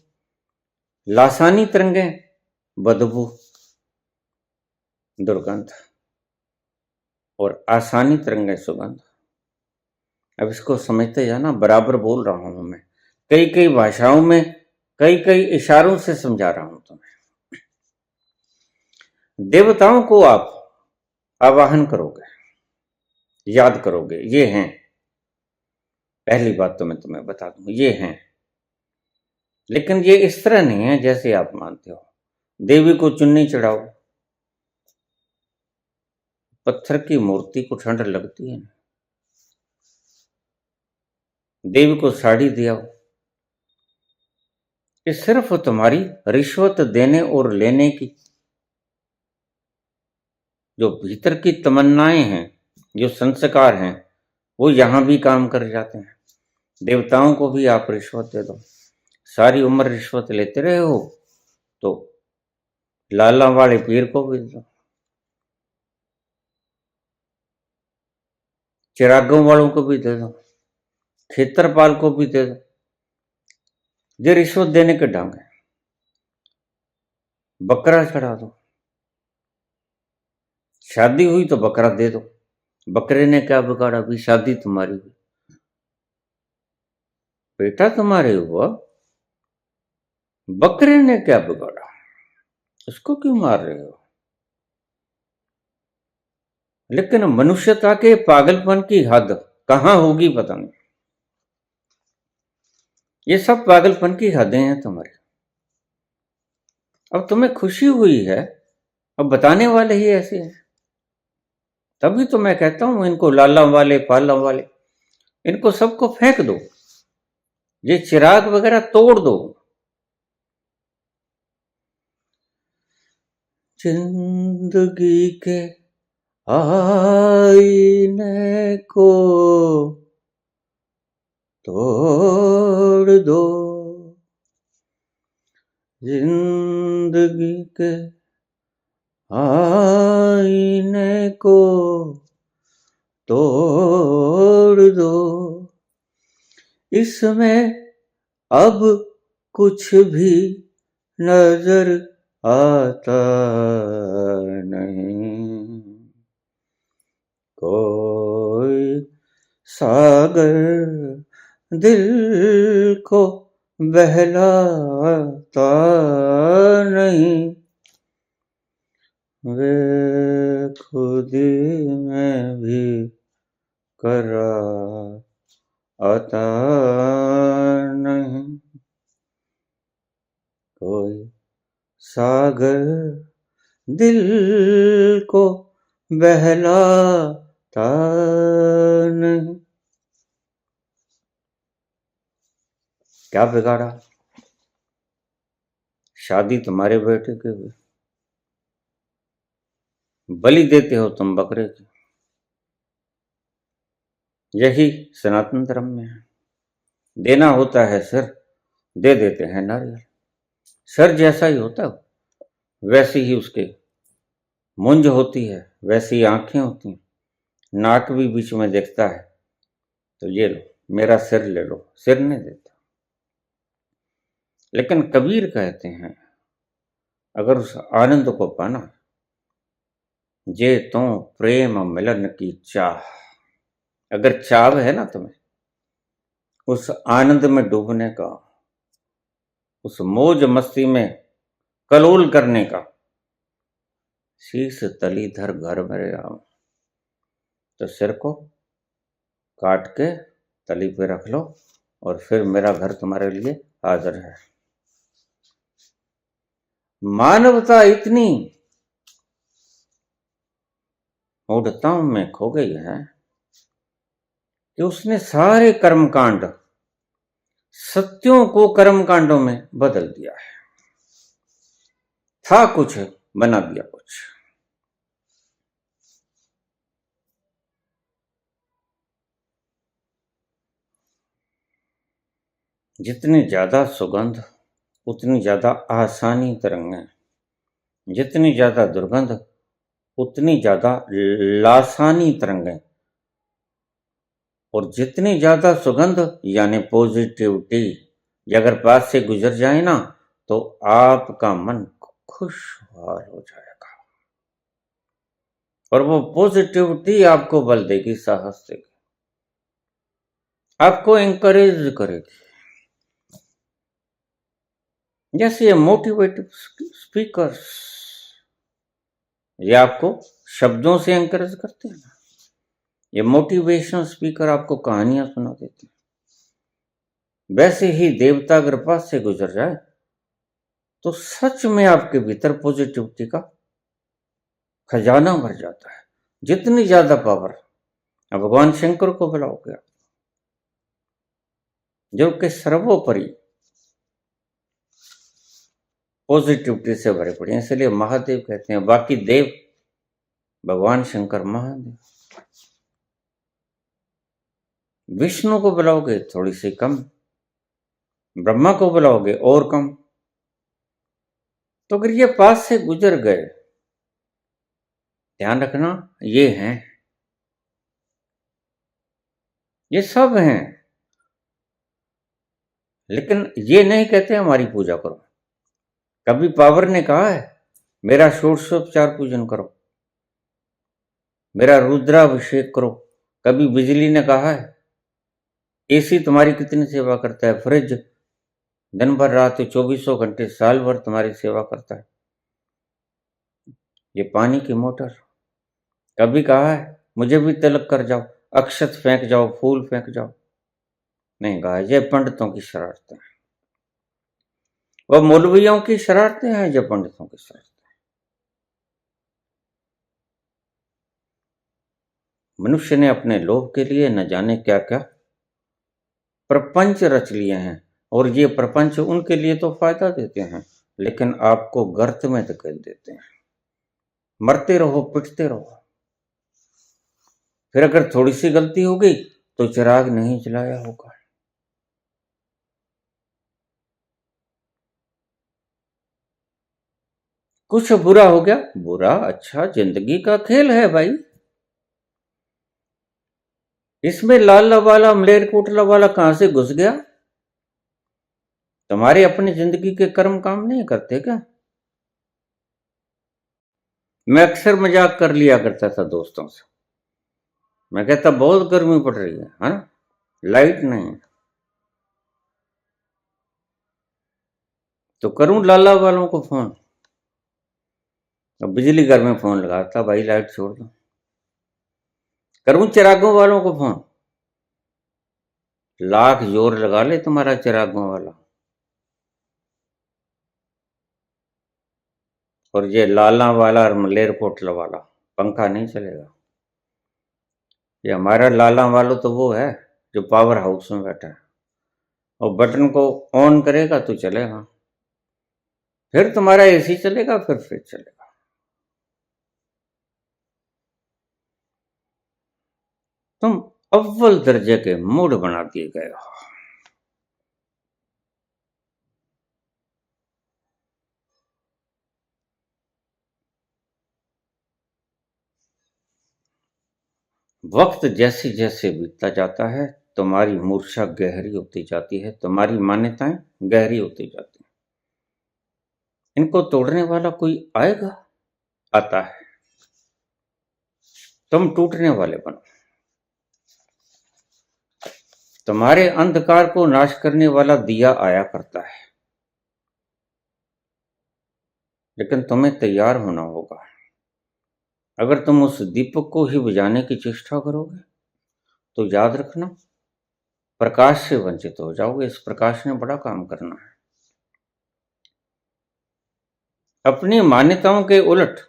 लासानी तरंगें बदबू, दुर्गंध, और आसानी तरंगें सुगंध। अब इसको समझते जाना, बराबर बोल रहा हूं मैं, कई कई भाषाओं में कई कई इशारों से समझा रहा हूं तुम्हें। देवताओं को आप आवाहन करोगे, याद करोगे, ये हैं। पहली बात तो मैं तुम्हें बता दूं, ये हैं, लेकिन ये इस तरह नहीं है जैसे आप मानते हो। देवी को चुन्नी चढ़ाओ, पत्थर की मूर्ति को ठंड लगती है। देवी को साड़ी दिया, ये सिर्फ तुम्हारी रिश्वत देने और लेने की जो भीतर की तमन्नाएं हैं, जो संस्कार हैं, वो यहां भी काम कर जाते हैं। देवताओं को भी आप रिश्वत दे दो, सारी उम्र रिश्वत लेते रहे हो तो लाला वाले पीर को भी दो, चिरागों वालों को भी दे दो, खेतरपाल को भी दे दो। ये रिश्वत देने के ढंग है। बकरा चढ़ा दो, शादी हुई तो बकरा दे दो, बकरे ने क्या बिगाड़ा, भी शादी तुम्हारी हुई, बेटा तुम्हारे हुआ, बकरे ने क्या बिगाड़ा, उसको क्यों मार रहे हो। लेकिन मनुष्यता के पागलपन की हद कहां होगी पता नहीं। ये सब पागलपन की हदें हैं तुम्हारी। अब तुम्हें खुशी हुई है, अब बताने वाले ही ऐसे हैं। तभी तो मैं कहता हूं इनको लाला वाले पाला वाले, इनको सबको फेंक दो, ये चिराग वगैरह तोड़ दो। जिंदगी के आईने को तोड़ दो, जिंदगी के आईने को तोड़ दो, इसमें अब कुछ भी नजर आता नहीं, कोई सागर दिल को बहलाता नहीं, वे खुदी में भी करार आता नहीं, कोई सागर दिल को बहलाता नहीं। क्या बिगाड़ा, शादी तुम्हारे बेटे की हुई, बलि देते हो तुम बकरे की। यही सनातन धर्म में है। देना होता है सिर, दे देते हैं नारियल। सर जैसा ही होता है वैसी ही उसके मुंज होती है, वैसी आंखें होती हैं, नाक भी बीच में दिखता है, तो ये लो मेरा सिर ले लो, सिर नहीं देता। लेकिन कबीर कहते हैं अगर उस आनंद को पाना, जे तो प्रेम मिलन की चाह, अगर चाव है ना तुम्हें उस आनंद में डूबने का, उस मौज मस्ती में कलोल करने का, शीश तली धर घर मेरे आओ, तो सिर को काट के तली पे रख लो और फिर मेरा घर तुम्हारे लिए हाजिर है। मानवता इतनी मूढ़ताओं में खो गई है कि उसने सारे कर्मकांड सत्यों को कर्मकांडों में बदल दिया है। था कुछ, बना दिया कुछ। जितनी ज्यादा सुगंध उतनी ज्यादा आसानी तरंगें, जितनी ज्यादा दुर्गंध उतनी ज्यादा लासानी तरंगें, और जितनी ज्यादा सुगंध यानी पॉजिटिविटी अगर पास से गुजर जाए ना तो आपका मन खुशहाल हो जाएगा, और वो पॉजिटिविटी आपको बल देगी, साहस देगी, आपको एंकरेज करेगी। जैसे ये मोटिवेटिव स्पीकर्स, ये आपको शब्दों से एंकरेज करते हैं ना, ये मोटिवेशनल स्पीकर आपको कहानियां सुना देते हैं। वैसे ही देवता अगर पास से गुजर जाए तो सच में आपके भीतर पॉजिटिविटी का खजाना भर जाता है। जितनी ज्यादा पावर, अब भगवान शंकर को बुलाओगे आप, जो कि सर्वोपरि पॉजिटिविटी से भरे पड़े हैं, इसलिए महादेव कहते हैं। बाकी देव, भगवान शंकर महादेव। विष्णु को बुलाओगे थोड़ी सी कम, ब्रह्मा को बुलाओगे और कम। तो अगर ये पास से गुजर गए, ध्यान रखना, ये हैं, ये सब हैं, लेकिन ये नहीं कहते हमारी पूजा करो। कभी पावर ने कहा है मेरा षोडशोपचार पूजन करो, मेरा रुद्राभिषेक करो? कभी बिजली ने कहा है? एसी तुम्हारी कितनी सेवा करता है? फ्रिज दिन भर रात 24 घंटे साल भर तुम्हारी सेवा करता है। ये पानी की मोटर कभी कहा है मुझे भी तिलक कर जाओ, अक्षत फेंक जाओ, फूल फेंक जाओ? नहीं कहा। ये पंडितों की शरारतें हैं, वह मौलवियों की शरारतें हैं, जो पंडितों की शरारतें। मनुष्य ने अपने लोभ के लिए न जाने क्या क्या प्रपंच रच लिए हैं, और ये प्रपंच उनके लिए तो फायदा देते हैं, लेकिन आपको गर्त में धकेल देते हैं। मरते रहो, पिटते रहो। फिर अगर थोड़ी सी गलती हो गई तो चिराग नहीं जलाया होगा। कुछ बुरा हो गया, बुरा अच्छा, जिंदगी का खेल है भाई। इसमें लाला वाला मलेरकोटला वाला कहां से घुस गया? तुम्हारे अपनी जिंदगी के कर्म काम नहीं करते क्या? मैं अक्सर मजाक कर लिया करता था दोस्तों से। मैं कहता बहुत गर्मी पड़ रही है ना, लाइट नहीं है, तो करूं लाला वालों को फोन? अब बिजली घर में फोन लगाता, भाई लाइट छोड़ दो। करूं चिरागों वालों को फोन? लाख जोर लगा ले तुम्हारा चिरागों वाला, और ये लाला वाला और मलेरकोटला वाला पंखा नहीं चलेगा। ये हमारा लाला वाला तो वो है जो पावर हाउस में बैठा है, और बटन को ऑन करेगा तो चलेगा, फिर तुम्हारा एसी चलेगा, फिर फ्रिज चलेगा। तुम अव्वल दर्जे के मूड बना दिए गए हो। वक्त जैसे जैसे बीतता जाता है तुम्हारी मूर्छा गहरी होती जाती है, तुम्हारी मान्यताएं गहरी होती जाती हैं। इनको तोड़ने वाला कोई आएगा, आता है। तुम टूटने वाले बनो। तुम्हारे अंधकार को नाश करने वाला दिया आया करता है, लेकिन तुम्हें तैयार होना होगा। अगर तुम उस दीपक को ही बुझाने की चेष्टा करोगे तो याद रखना प्रकाश से वंचित हो जाओगे। इस प्रकाश ने बड़ा काम करना है। अपनी मान्यताओं के उलट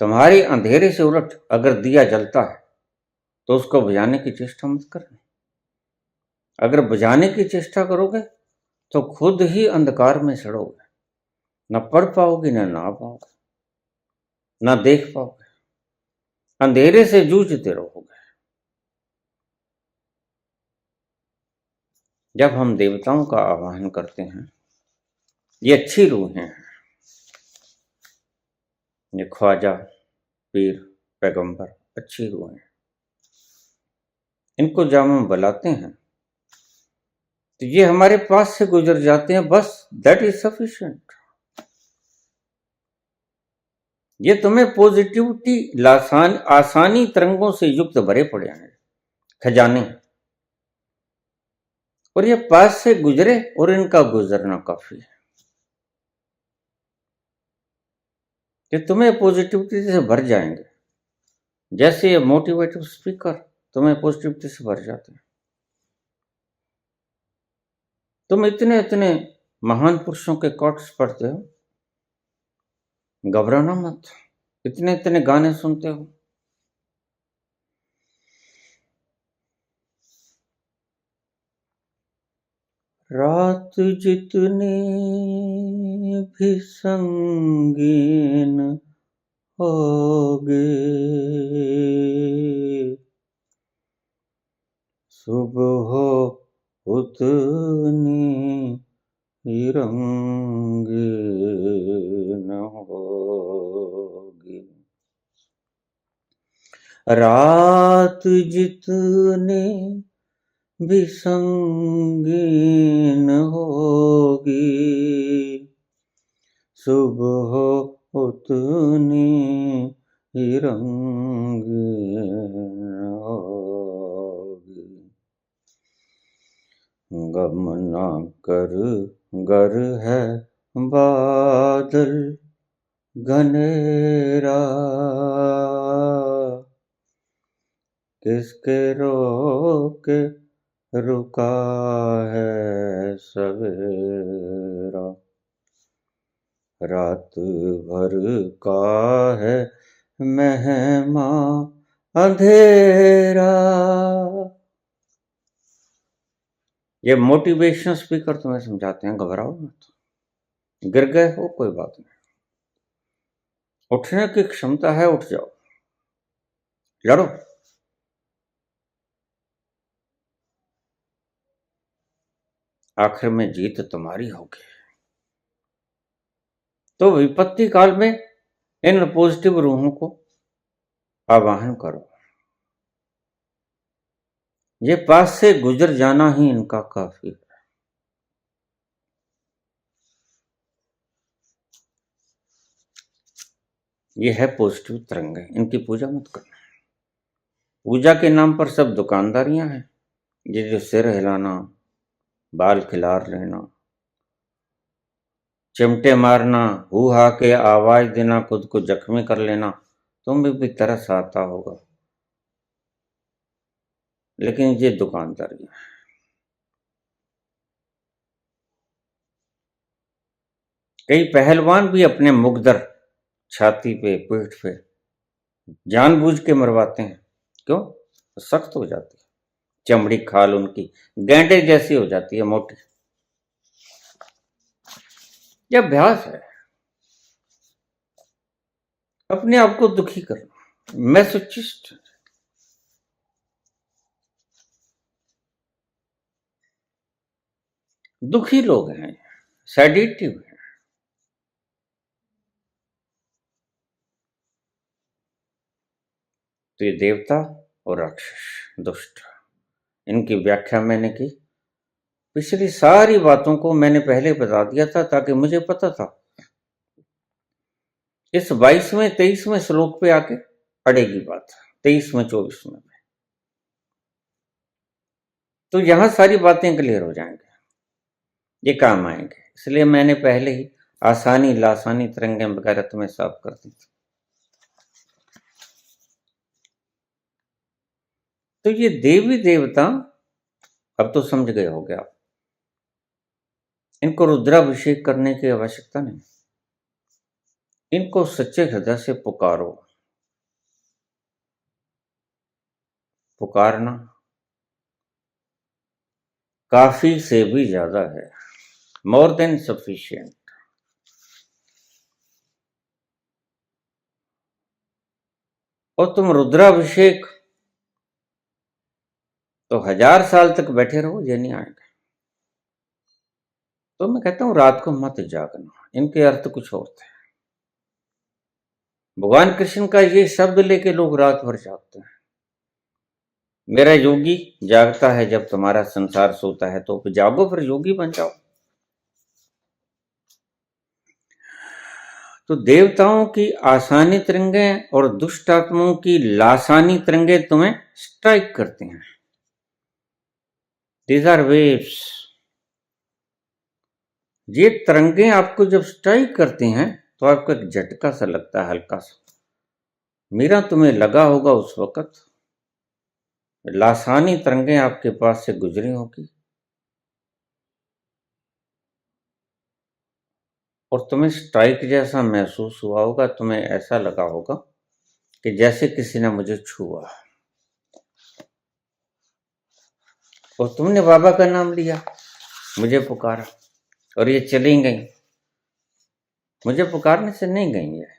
तुम्हारे अंधेरे से उलट अगर दिया जलता है तो उसको बुझाने की चेष्टा मत करना। अगर बुझाने की चेष्टा करोगे तो खुद ही अंधकार में सड़ोगे, न पढ़ पाओगे, न नहा पाओगे, न देख पाओगे, अंधेरे से जूझते रहोगे। जब हम देवताओं का आवाहन करते हैं, ये अच्छी रूहें हैं, ये ख्वाजा, पीर, पैगंबर, अच्छी रूहें हैं, इनको जब हम बुलाते हैं तो ये हमारे पास से गुजर जाते हैं, बस दैट इज सफिशिएंट। ये तुम्हें पॉजिटिविटी आसानी तरंगों से युक्त भरे पड़े हैं खजाने, और ये पास से गुजरे और इनका गुजरना काफी है। कि तुम्हें पॉजिटिविटी से भर जाएंगे, जैसे ये मोटिवेटिव स्पीकर तुम्हें पॉजिटिविटी से भर जाते हैं। तुम इतने इतने महान पुरुषों के कोट्स पढ़ते हो, घबराना मत, इतने इतने गाने सुनते हो, रात जितनी भी संगीन होगी, सुबह उतनी ही रंगीन होगी। रात जितनी भी संगीन होगी, सुबह उतनी ही रंगीन होगी। गम ना कर गर है बादल घनेरा, किसके रोके रुका है सवेरा, रात भर का है मेहमां अंधेरा। ये मोटिवेशनल स्पीकर तुम्हें समझाते हैं, घबराओ मत, गिर गए हो कोई बात नहीं, उठने की क्षमता है, उठ जाओ, लड़ो। आखिर में जीत तुम्हारी होगी। तो विपत्ति काल में इन पॉजिटिव रूहों को आवाहन करो, ये पास से गुजर जाना ही इनका काफी है। ये है पॉजिटिव तरंगें, इनकी पूजा मत करना। पूजा के नाम पर सब दुकानदारियां हैं, ये जो सिर हिलाना, बाल खिलार लेना, चिमटे मारना, हू हा के आवाज देना, खुद को जख्मी कर लेना, तुम्हें भी तरस आता होगा, लेकिन ये दुकानदारियां हैं। कई पहलवान भी अपने मुकद्दर छाती पे, पीठ पे जानबूझ के मरवाते हैं। क्यों? सख्त हो जाती है, चमड़ी खाल उनकी गैंडे जैसी हो जाती है, मोटी। यह अभ्यास है अपने आप को दुखी करना, मैसोचिस्ट। दुखी लोग हैं, सैडिटिव हैं। तो ये देवता और राक्षस, दुष्ट, इनकी व्याख्या मैंने की। पिछली सारी बातों को मैंने पहले बता दिया था, ताकि मुझे पता था इस 22वें 23वें श्लोक पे आके अड़ेगी बात, 23वें 24वें में, तो यहां सारी बातें क्लियर हो जाएंगे, ये काम आएंगे। इसलिए मैंने पहले ही आसानी लासानी तरंगें वगैरह तुम्हें साफ कर दी थी। तो ये देवी देवता अब तो समझ गए होगे आप, इनको रुद्राभिषेक करने की आवश्यकता नहीं, इनको सच्चे हृदय से पुकारो, पुकारना काफी से भी ज्यादा है, मोर देन सफिशिएंट। और तुम रुद्राभिषेक तो 1000 साल तक बैठे रहो, ये नहीं आएगा। तो मैं कहता हूं रात को मत जागना, इनके अर्थ कुछ और थे। भगवान कृष्ण का ये शब्द लेके लोग रात भर जागते हैं। मेरा योगी जागता है जब तुम्हारा संसार सोता है, तो जागो फिर योगी बन जाओ। तो देवताओं की आसानी तरंगें और दुष्ट आत्माओं की लासानी तरंगें तुम्हें स्ट्राइक करती हैं। These are waves. ये तरंगें आपको जब स्ट्राइक करती हैं तो आपको एक झटका सा लगता है, हल्का सा। मेरा तुम्हें लगा होगा उस वक्त लासानी तरंगें आपके पास से गुजरी होगी और तुम्हें स्ट्राइक जैसा महसूस हुआ होगा। तुम्हें ऐसा लगा होगा कि जैसे किसी ने मुझे छुआ और तुमने बाबा का नाम लिया, मुझे पुकारा और ये चली गई। मुझे पुकारने से नहीं गई है,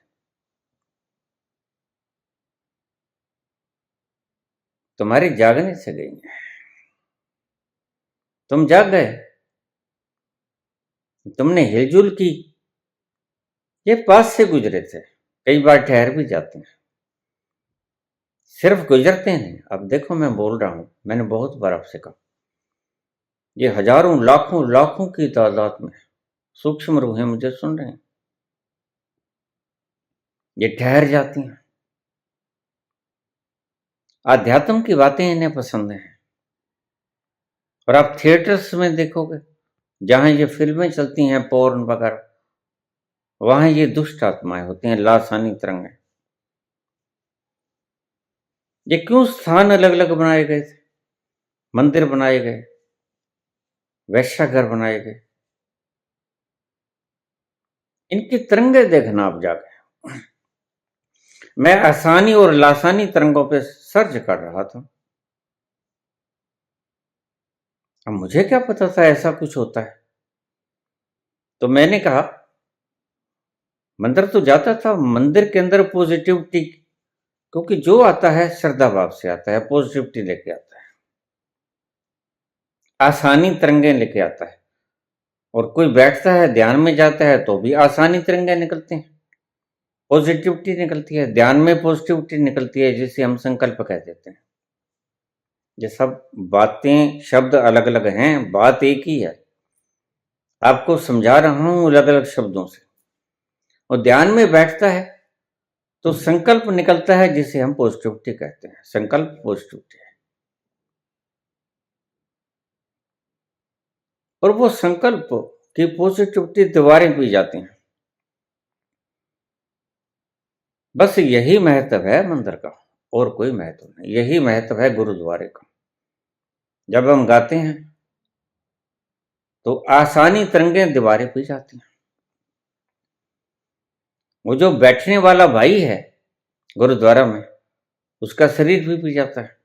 तुम्हारे जागने से गई है। तुम जाग गए, तुमने हिलजुल की, ये पास से गुजरे थे। कई बार ठहर भी जाते हैं, सिर्फ गुजरते नहीं। अब देखो मैं बोल रहा हूं, मैंने बहुत बार आपसे कहा, ये हजारों लाखों लाखों की तादाद में सूक्ष्म रूहें मुझे सुन रहे हैं, ये ठहर जाती हैं। आध्यात्म की बातें इन्हें पसंद हैं। और आप थिएटर्स में देखोगे जहां ये फिल्में चलती हैं पोर्न वगैरह, वहां ये दुष्ट आत्माएं होती हैं, लासानी तरंगें। ये क्यों स्थान अलग अलग बनाए गए थे? मंदिर बनाए गए, वैश्याघर बनाए गए। इनकी तरंगे देखना आप जाके। मैं आसानी और लासानी तरंगों पे सर्च कर रहा था। अब मुझे क्या पता था ऐसा कुछ होता है। तो मैंने कहा मंदिर तो जाता था, मंदिर के अंदर पॉजिटिविटी, क्योंकि जो आता है श्रद्धा भाव से आता है, पॉजिटिविटी लेके आता है, आसानी तरंगे लेके आता है। और कोई बैठता है ध्यान में जाता है तो भी आसानी तरंगे निकलते हैं, पॉजिटिविटी निकलती है, ध्यान में पॉजिटिविटी निकलती है, जिसे हम संकल्प कह देते हैं। ये सब बातें, शब्द अलग अलग हैं, बात एक ही है। आपको समझा रहा हूं अलग अलग शब्दों से। और ध्यान में बैठता है तो संकल्प निकलता है, जिसे हम पॉजिटिविटी कहते हैं। संकल्प पॉजिटिविटी है। और वो संकल्प की पॉजिटिविटी दीवारें पी जाती हैं। बस यही महत्व है मंदिर का, और कोई महत्व नहीं। यही महत्व है गुरुद्वारे का। जब हम गाते हैं तो आसानी तरंगें दीवारें पी जाती हैं। वो जो बैठने वाला भाई है गुरुद्वारा में, उसका शरीर भी पी जाता है।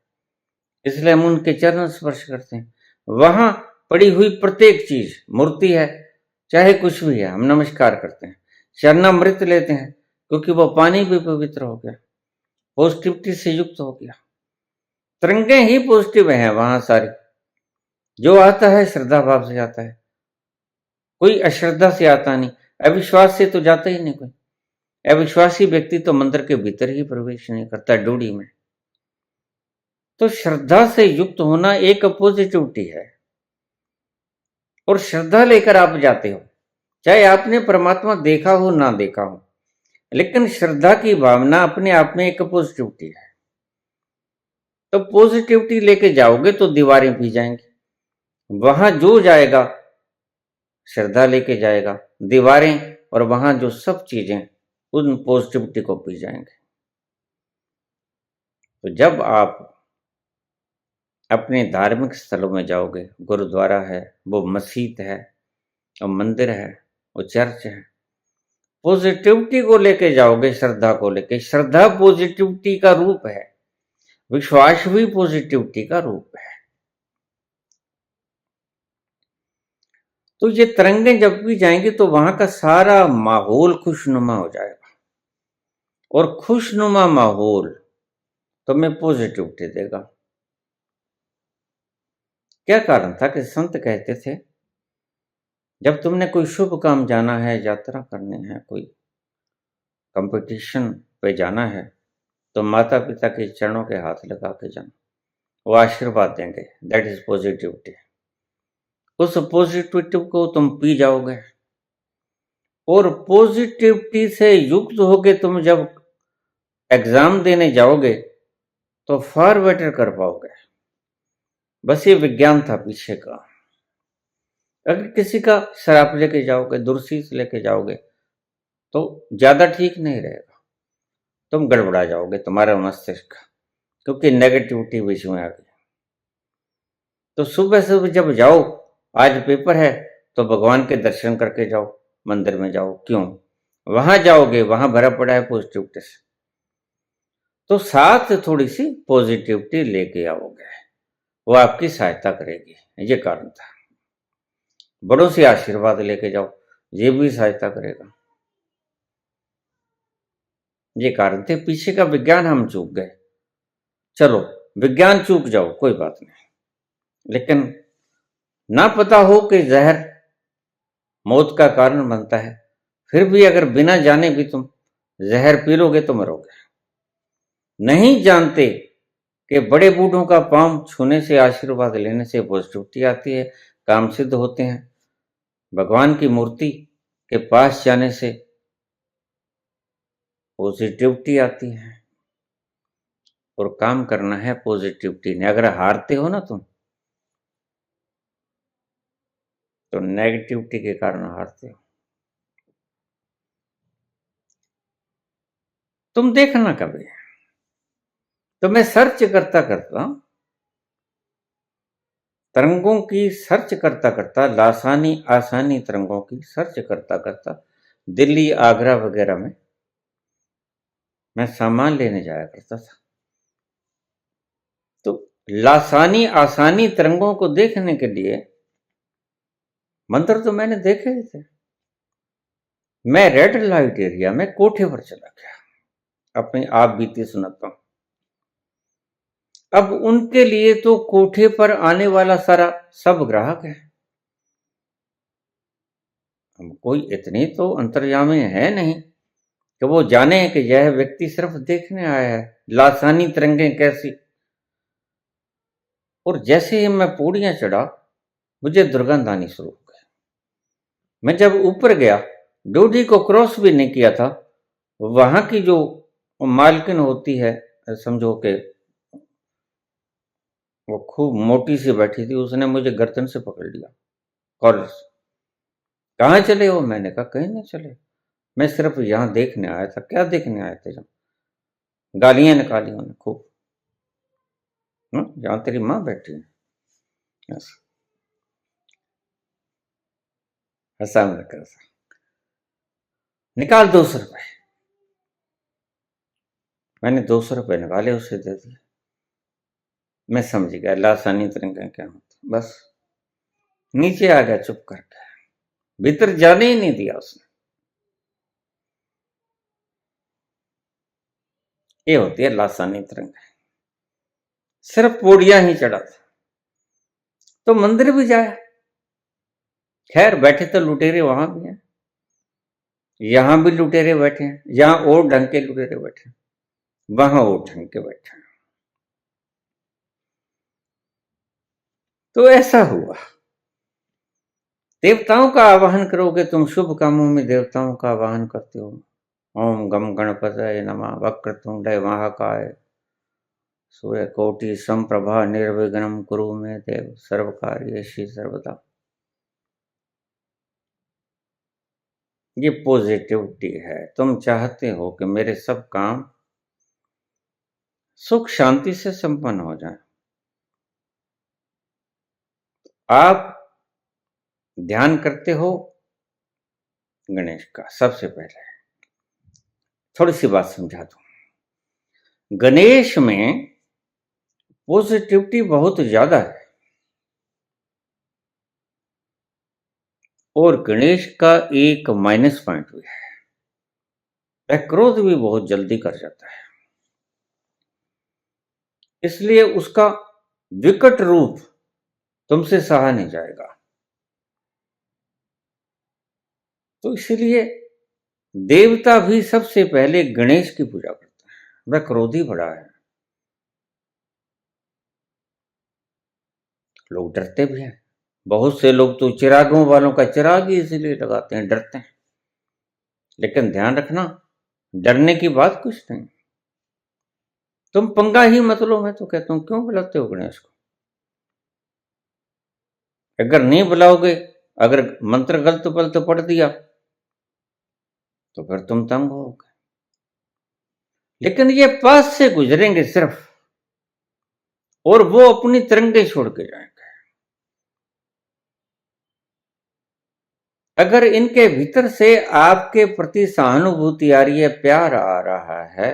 इसलिए हम उनके चरण स्पर्श करते हैं। वहां पड़ी हुई प्रत्येक चीज, मूर्ति है चाहे कुछ भी है, हम नमस्कार करते हैं, शरणामृत लेते हैं, क्योंकि वो पानी भी पवित्र हो गया, पॉजिटिविटी से युक्त हो गया। तरंगें ही पॉजिटिव हैं वहां सारी। जो आता है श्रद्धा भाव से आता है, कोई अश्रद्धा से आता नहीं, अविश्वास से तो जाता ही नहीं कोई। अविश्वासी व्यक्ति तो मंदिर के भीतर ही प्रवेश नहीं करता, डोड़ी में। तो श्रद्धा से युक्त होना एक पॉजिटिविटी है। और श्रद्धा लेकर आप जाते हो, चाहे आपने परमात्मा देखा हो ना देखा हो, लेकिन श्रद्धा की भावना अपने आप में एक पॉजिटिविटी है। तो पॉजिटिविटी लेके जाओगे तो दीवारें पी जाएंगी। वहां जो जाएगा श्रद्धा लेके जाएगा, दीवारें और वहां जो सब चीजें उन पॉजिटिविटी को पी जाएंगे। तो जब आप अपने धार्मिक स्थलों में जाओगे, गुरुद्वारा है, वो मस्जिद है, वो मंदिर है, वो चर्च है, पॉजिटिविटी को लेके जाओगे, श्रद्धा को लेके। श्रद्धा पॉजिटिविटी का रूप है। विश्वास भी पॉजिटिविटी का रूप है। तो ये तरंगें जब भी जाएंगी तो वहां का सारा माहौल खुशनुमा हो जाएगा, और खुशनुमा माहौल तुम्हें पॉजिटिविटी देगा। क्या कारण था कि संत कहते थे, जब तुमने कोई शुभ काम जाना है, यात्रा करनी है, कोई कंपटीशन पे जाना है, तो माता पिता के चरणों के हाथ लगा के जाना, वो आशीर्वाद देंगे। That is positivity. उस पॉजिटिविटी को तुम पी जाओगे, और पॉजिटिविटी से युक्त होके तुम जब एग्जाम देने जाओगे तो फार बेटर कर पाओगे। बस ये विज्ञान था पीछे का। अगर किसी का शराब लेके जाओगे, दुर्सीस लेके जाओगे, तो ज्यादा ठीक नहीं रहेगा, तुम गड़बड़ा जाओगे, तुम्हारा मस्तिष्क, क्योंकि नेगेटिविटी बीच में आ गई। तो सुबह सुबह जब जाओ, आज पेपर है, तो भगवान के दर्शन करके जाओ, मंदिर में जाओ। क्यों? वहां जाओगे, वहां भरा पड़ा है पॉजिटिविटी से, तो साथ थोड़ी सी पॉजिटिविटी लेके आओगे, वो आपकी सहायता करेगी। ये कारण था। बड़ों से आशीर्वाद लेके जाओ, ये भी सहायता करेगा। ये कारण थे। पीछे का विज्ञान हम चूक गए। चलो, विज्ञान चूक जाओ, कोई बात नहीं, लेकिन ना पता हो कि जहर मौत का कारण बनता है, फिर भी अगर बिना जाने भी तुम जहर पी लोगे तो मरोगे। नहीं जानते कि बड़े बूढ़ों का पांव छूने से, आशीर्वाद लेने से पॉजिटिविटी आती है, काम सिद्ध होते हैं। भगवान की मूर्ति के पास जाने से पॉजिटिविटी आती है, और काम करना है पॉजिटिविटी ने। अगर हारते हो ना तुम, तो नेगेटिविटी के कारण हारते हो। तुम देखना कभी, तो मैं सर्च करता करता, तरंगों की सर्च करता करता, लासानी आसानी तरंगों की सर्च करता करता, दिल्ली आगरा वगैरह में मैं सामान लेने जाया करता था। तो लासानी आसानी तरंगों को देखने के लिए मंत्र तो मैंने देखे ही थे। मैं रेड लाइट एरिया में कोठे पर चला गया, अपनी आप बीती सुनाता हूं। अब उनके लिए तो कोठे पर आने वाला सारा सब ग्राहक है। अब कोई इतनी तो अंतर्यामी है नहीं कि वो जाने कि यह व्यक्ति सिर्फ देखने आया है लासानी तरंगें कैसी। और जैसे ही मैं पौड़ियां चढ़ा, मुझे दुर्गंध आनी शुरू हो गई। मैं जब ऊपर गया, ड्यूटी को क्रॉस भी नहीं किया था, वहां की जो मालकिन होती है, समझो कि वो खूब मोटी सी बैठी थी, उसने मुझे गर्दन से पकड़ लिया, कॉलर से। कहाँ चले हो? मैंने कहा कहीं नहीं चले, मैं सिर्फ यहाँ देखने आया था। क्या देखने आए थे? जब गालियां निकाली उन्होंने खूब, जहाँ तेरी माँ बैठी है। हंसा कर निकाल 200 रुपए। मैंने 200 रुपए निकाले, उसे दे दिए। मैं समझ गया लासानी तरंगें क्या होती। बस नीचे आ गया चुप करके, भीतर जाने ही नहीं दिया उसने। ये होती है लासानी तरंगें। सिर्फ पौड़ियां ही चढ़ा था, तो मंदिर भी जाया। खैर बैठे तो लुटेरे वहां भी हैं, यहां भी लुटेरे बैठे हैं। यहां और ढंग के लुटेरे बैठे हैं, वहां और ढंग के बैठे हैं। तो ऐसा हुआ। देवताओं का आवाहन करोगे तुम, शुभ कामों में देवताओं का आवाहन करते हो। ओम गम गणपतये नमः, वक्रतुंडे महाकाय, सूर्यकोटि समप्रभा, निर्विघ्नं कुरु मे देव, सर्वकार्येषु सर्वदा। ये पॉजिटिविटी है। तुम चाहते हो कि मेरे सब काम सुख शांति से संपन्न हो जाए। आप ध्यान करते हो गणेश का। सबसे पहले थोड़ी सी बात समझा दूं। गणेश में पॉजिटिविटी बहुत ज्यादा है। और गणेश का एक माइनस पॉइंट भी है, वह क्रोध भी बहुत जल्दी कर जाता है, इसलिए उसका विकट रूप तुमसे सहा नहीं जाएगा। तो इसलिए देवता भी सबसे पहले गणेश की पूजा करता है, वह क्रोधी बड़ा है। लोग डरते भी हैं, बहुत से लोग तो चिरागों वालों का चिराग ही इसीलिए लगाते हैं, डरते हैं। लेकिन ध्यान रखना, डरने की बात कुछ नहीं, तुम पंगा ही मत लो। मैं तो कहता हूं क्यों बुलाते हो गणेश को? अगर नहीं बुलाओगे, अगर मंत्र गलत पलत पढ़ दिया तो फिर तुम तंग होगे। लेकिन ये पास से गुजरेंगे सिर्फ, और वो अपनी तिरंगे छोड़ के जाएंगे। अगर इनके भीतर से आपके प्रति सहानुभूति आ रही है, प्यार आ रहा है,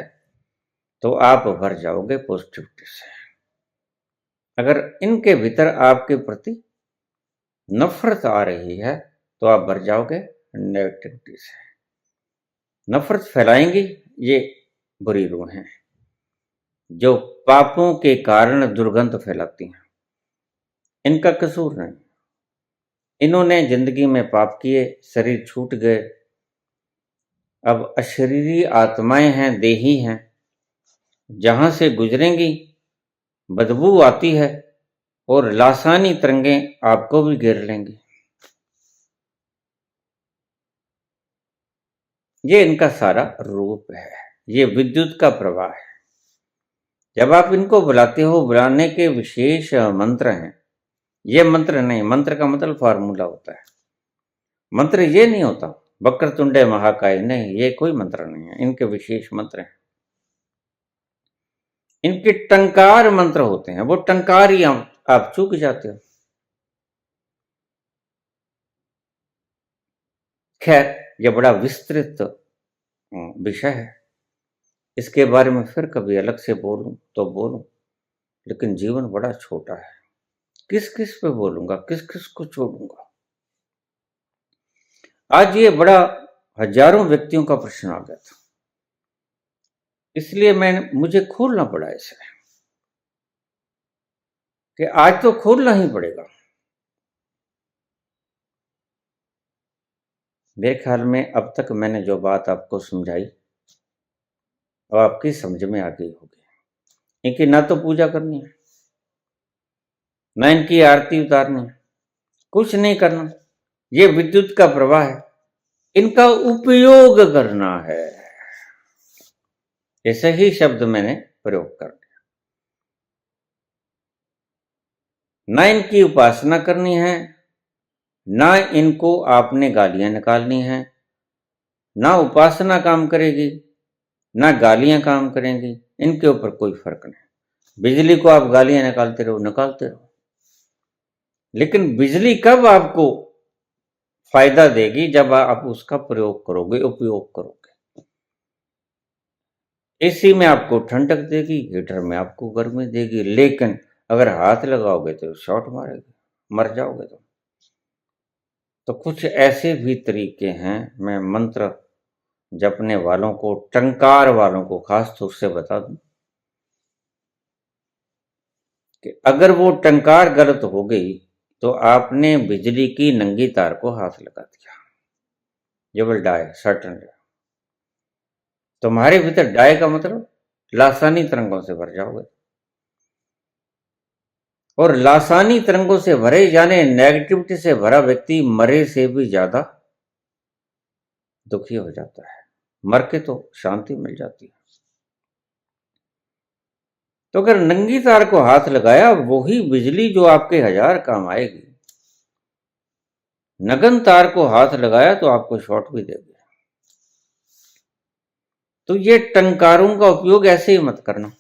तो आप भर जाओगे पॉजिटिविटी से। अगर इनके भीतर आपके प्रति नफरत आ रही है, तो आप भर जाओगे नेगेटिविटी से। नफरत फैलाएंगी ये बुरी रूहें, जो पापों के कारण दुर्गंध फैलाती हैं। इनका कसूर नहीं, इन्होंने जिंदगी में पाप किए, शरीर छूट गए, अब अशरीरी आत्माएं हैं, देही हैं, जहां से गुजरेंगी बदबू आती है, और लासानी तरंगे आपको भी घेर लेंगी। ये इनका सारा रूप है, ये विद्युत का प्रवाह है। जब आप इनको बुलाते हो, बुलाने के विशेष मंत्र हैं। ये मंत्र नहीं, मंत्र का मतलब फार्मूला होता है। मंत्र ये नहीं होता वक्रतुंडे महाकाय, नहीं, ये कोई मंत्र नहीं है, इनके विशेष मंत्र हैं। इनके टंकार मंत्र होते हैं, वो टंकार ही आप चूक जाते हो। खैर, ये बड़ा विस्तृत विषय है, इसके बारे में फिर कभी अलग से बोलूं तो बोलूं, लेकिन जीवन बड़ा छोटा है, किस किस पे बोलूंगा, किस किस को छोड़ूंगा। आज ये बड़ा हजारों व्यक्तियों का प्रश्न आ गया था, इसलिए मुझे खोलना पड़ा इसे, कि आज तो खोलना ही पड़ेगा। मेरे ख्याल में अब तक मैंने जो बात आपको समझाई, अब आपकी समझ में आ गई होगी। इनकी ना तो पूजा करनी है, ना इनकी आरती उतारनी है, कुछ नहीं करना। ये विद्युत का प्रवाह है, इनका उपयोग करना है। ये सही शब्द मैंने प्रयोग कर दिया। ना इनकी उपासना करनी है, ना इनको आपने गालियां निकालनी है। ना उपासना काम करेगी, ना गालियां काम करेंगी, इनके ऊपर कोई फर्क नहीं। बिजली को आप गालियां निकालते रहो, लेकिन बिजली कब आपको फायदा देगी? जब आप उसका प्रयोग करोगे, उपयोग करोगे। एसी में आपको ठंडक देगी, हीटर में आपको गर्मी देगी, लेकिन अगर हाथ लगाओगे तो शॉट मारेगी, मर जाओगे तुम। तो कुछ ऐसे भी तरीके हैं, मैं मंत्र जपने वालों को, टंकार वालों को खास तौर से बता दूं कि अगर वो टंकार गलत हो गई तो आपने बिजली की नंगी तार को हाथ लगा दिया। You will die certainly. तुम्हारे भीतर डाई का मतलब लासानी तरंगों से भर जाओगे, और लासानी तरंगों से भरे जाने, नेगेटिविटी से भरा व्यक्ति मरे से भी ज्यादा दुखी हो जाता है। मर के तो शांति मिल जाती है। तो अगर नंगी तार को हाथ लगाया, वही बिजली जो आपके 1000 काम आएगी। नगन तार को हाथ लगाया तो आपको शॉर्ट भी देगी। तो ये टंकारों का उपयोग ऐसे ही मत करना।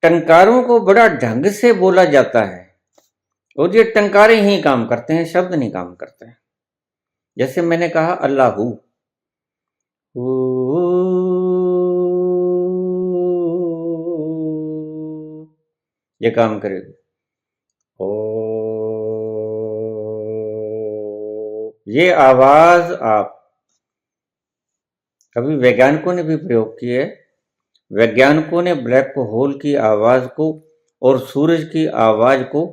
टंकारों को बड़ा ढंग से बोला जाता है, और ये टंकारे ही काम करते हैं, शब्द नहीं काम करते हैं। जैसे मैंने कहा अल्लाहू, ये काम करेगी। ओ, ये आवाज आप कभी वैज्ञानिकों ने भी प्रयोग किए। वैज्ञानिकों ने ब्लैक होल की आवाज को और सूरज की आवाज को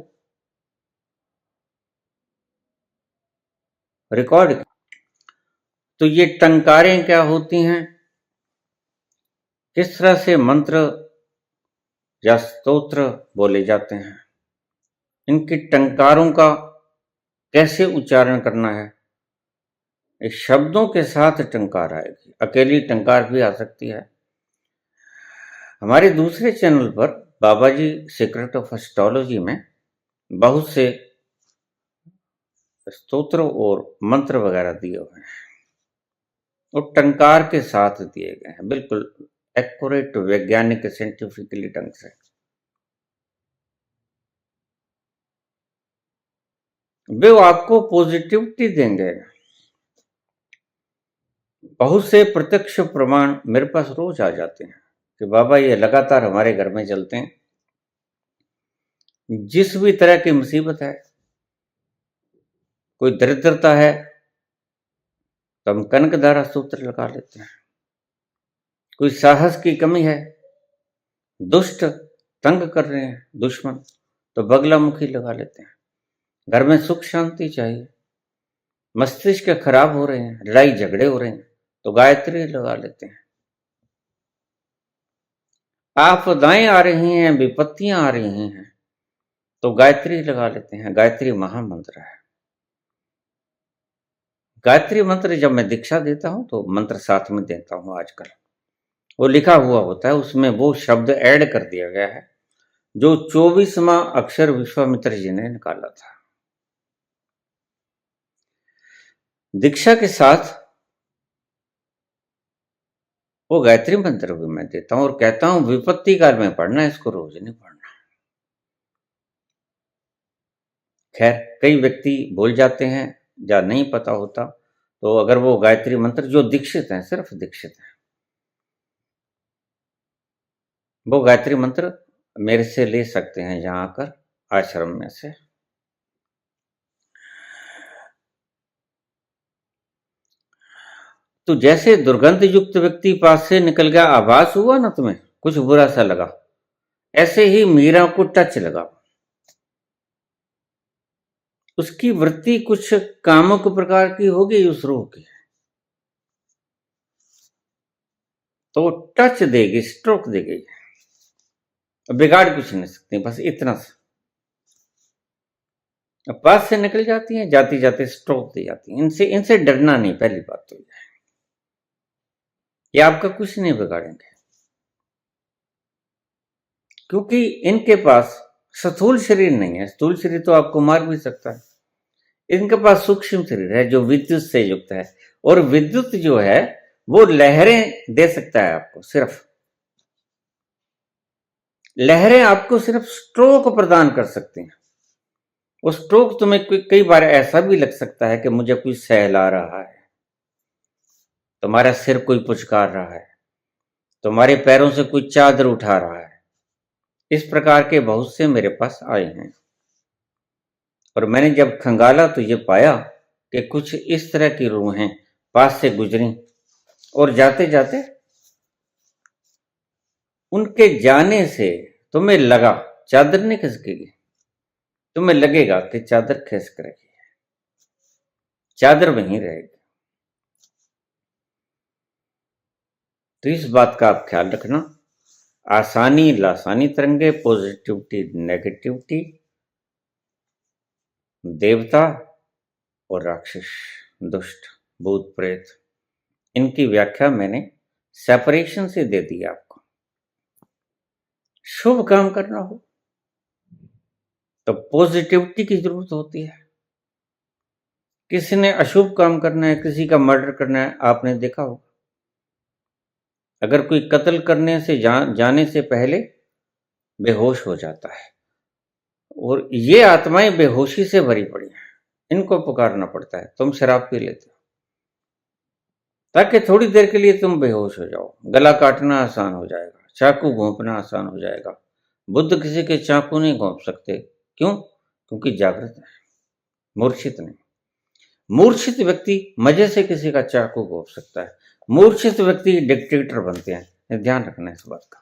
रिकॉर्ड किया। तो ये टंकारें क्या होती हैं, किस तरह से मंत्र या स्तोत्र बोले जाते हैं, इनके टंकारों का कैसे उच्चारण करना है। इस शब्दों के साथ टंकार आएगी, अकेली टंकार भी आ सकती है। हमारे दूसरे चैनल पर बाबा जी सीक्रेट ऑफ एस्ट्रोलॉजी में बहुत से स्तोत्र और मंत्र वगैरह दिए हुए हैं और टंकार के साथ दिए गए हैं, बिल्कुल एक्यूरेट वैज्ञानिक साइंटिफिकली ढंग से। वे आपको पॉजिटिविटी देंगे। बहुत से प्रत्यक्ष प्रमाण मेरे पास रोज आ जाते हैं कि बाबा ये लगातार हमारे घर में चलते हैं। जिस भी तरह की मुसीबत है, कोई दरिद्रता है तो हम कनकधारा सूत्र लगा लेते हैं, कोई साहस की कमी है, दुष्ट तंग कर रहे हैं दुश्मन, तो बगलामुखी लगा लेते हैं। घर में सुख शांति चाहिए, मस्तिष्क खराब हो रहे हैं, लड़ाई झगड़े हो रहे हैं, तो गायत्री लगा लेते हैं। आपदाएं आ रही हैं, विपत्तियां आ रही हैं, तो गायत्री लगा लेते हैं। गायत्री महामंत्र है। गायत्री मंत्र जब मैं दीक्षा देता हूं तो मंत्र साथ में देता हूं। आजकल वो लिखा हुआ होता है, उसमें वो शब्द ऐड कर दिया गया है जो 24वां अक्षर विश्वामित्र जी ने निकाला था। दीक्षा के साथ वो गायत्री मंत्र भी मैं देता हूं और कहता हूं विपत्ति काल में पढ़ना, इसको रोज नहीं पढ़ना। खैर, कई व्यक्ति भूल जाते हैं या नहीं पता होता, तो अगर वो गायत्री मंत्र, जो दीक्षित हैं, सिर्फ दीक्षित हैं, वो गायत्री मंत्र मेरे से ले सकते हैं यहाँ आकर आश्रम में से। तो जैसे दुर्गंध युक्त व्यक्ति पास से निकल गया, आभास हुआ ना तुम्हें, कुछ बुरा सा लगा, ऐसे ही मीरा को टच लगा। उसकी वृत्ति कुछ कामुक प्रकार की होगी उस रूह की, तो टच देगी, स्ट्रोक देगी, बिगाड़ कुछ नहीं सकती, बस इतना सा। अब पास से निकल जाती हैं, जाती जाती स्ट्रोक दे जाती हैं। इनसे डरना नहीं, पहली बात तो ये आपका कुछ नहीं बिगाड़ेंगे, क्योंकि इनके पास स्थूल शरीर नहीं है। स्थूल शरीर तो आपको मार भी सकता है। इनके पास सूक्ष्म शरीर है जो विद्युत से युक्त है, और विद्युत जो है वो लहरें दे सकता है आपको। सिर्फ लहरें आपको सिर्फ स्ट्रोक प्रदान कर सकती हैं। वो स्ट्रोक तुम्हें कई बार ऐसा भी लग सकता है कि मुझे कोई सहला रहा है, तुम्हारा सिर कोई पुचकार रहा है, तुम्हारे पैरों से कोई चादर उठा रहा है। इस प्रकार के बहुत से मेरे पास आए हैं, और मैंने जब खंगाला तो ये पाया कि कुछ इस तरह की रूहें पास से गुजरी, और जाते जाते उनके जाने से तुम्हें लगा चादर नहीं खिसकेगी, तुम्हें लगेगा कि चादर खिसक रही है, चादर वहीं रहेगी। तो इस बात का आप ख्याल रखना। आसानी लासानी तरंगे, पॉजिटिविटी नेगेटिविटी, देवता और राक्षस, दुष्ट, भूत प्रेत, इनकी व्याख्या मैंने सेपरेशन से दे दी आपको। शुभ काम करना हो तो पॉजिटिविटी की जरूरत होती है। किसी ने अशुभ काम करना है, किसी का मर्डर करना है, आपने देखा होगा, अगर कोई कत्ल करने से जाने से पहले बेहोश हो जाता है, और ये आत्माएं बेहोशी से भरी पड़ी हैं, इनको पुकारना पड़ता है, तुम शराब पी लेते हो ताकि थोड़ी देर के लिए तुम बेहोश हो जाओ। गला काटना आसान हो जाएगा, चाकू घोंपना आसान हो जाएगा, बुद्ध किसी के चाकू नहीं घोंप सकते। क्यों? क्योंकि जागृत है, मूर्छित नहीं। मूर्छित व्यक्ति मजे से किसी का चाकू घोंप सकता है। मूर्छित व्यक्ति डिक्टेटर बनते हैं, ध्यान रखना इस बात का।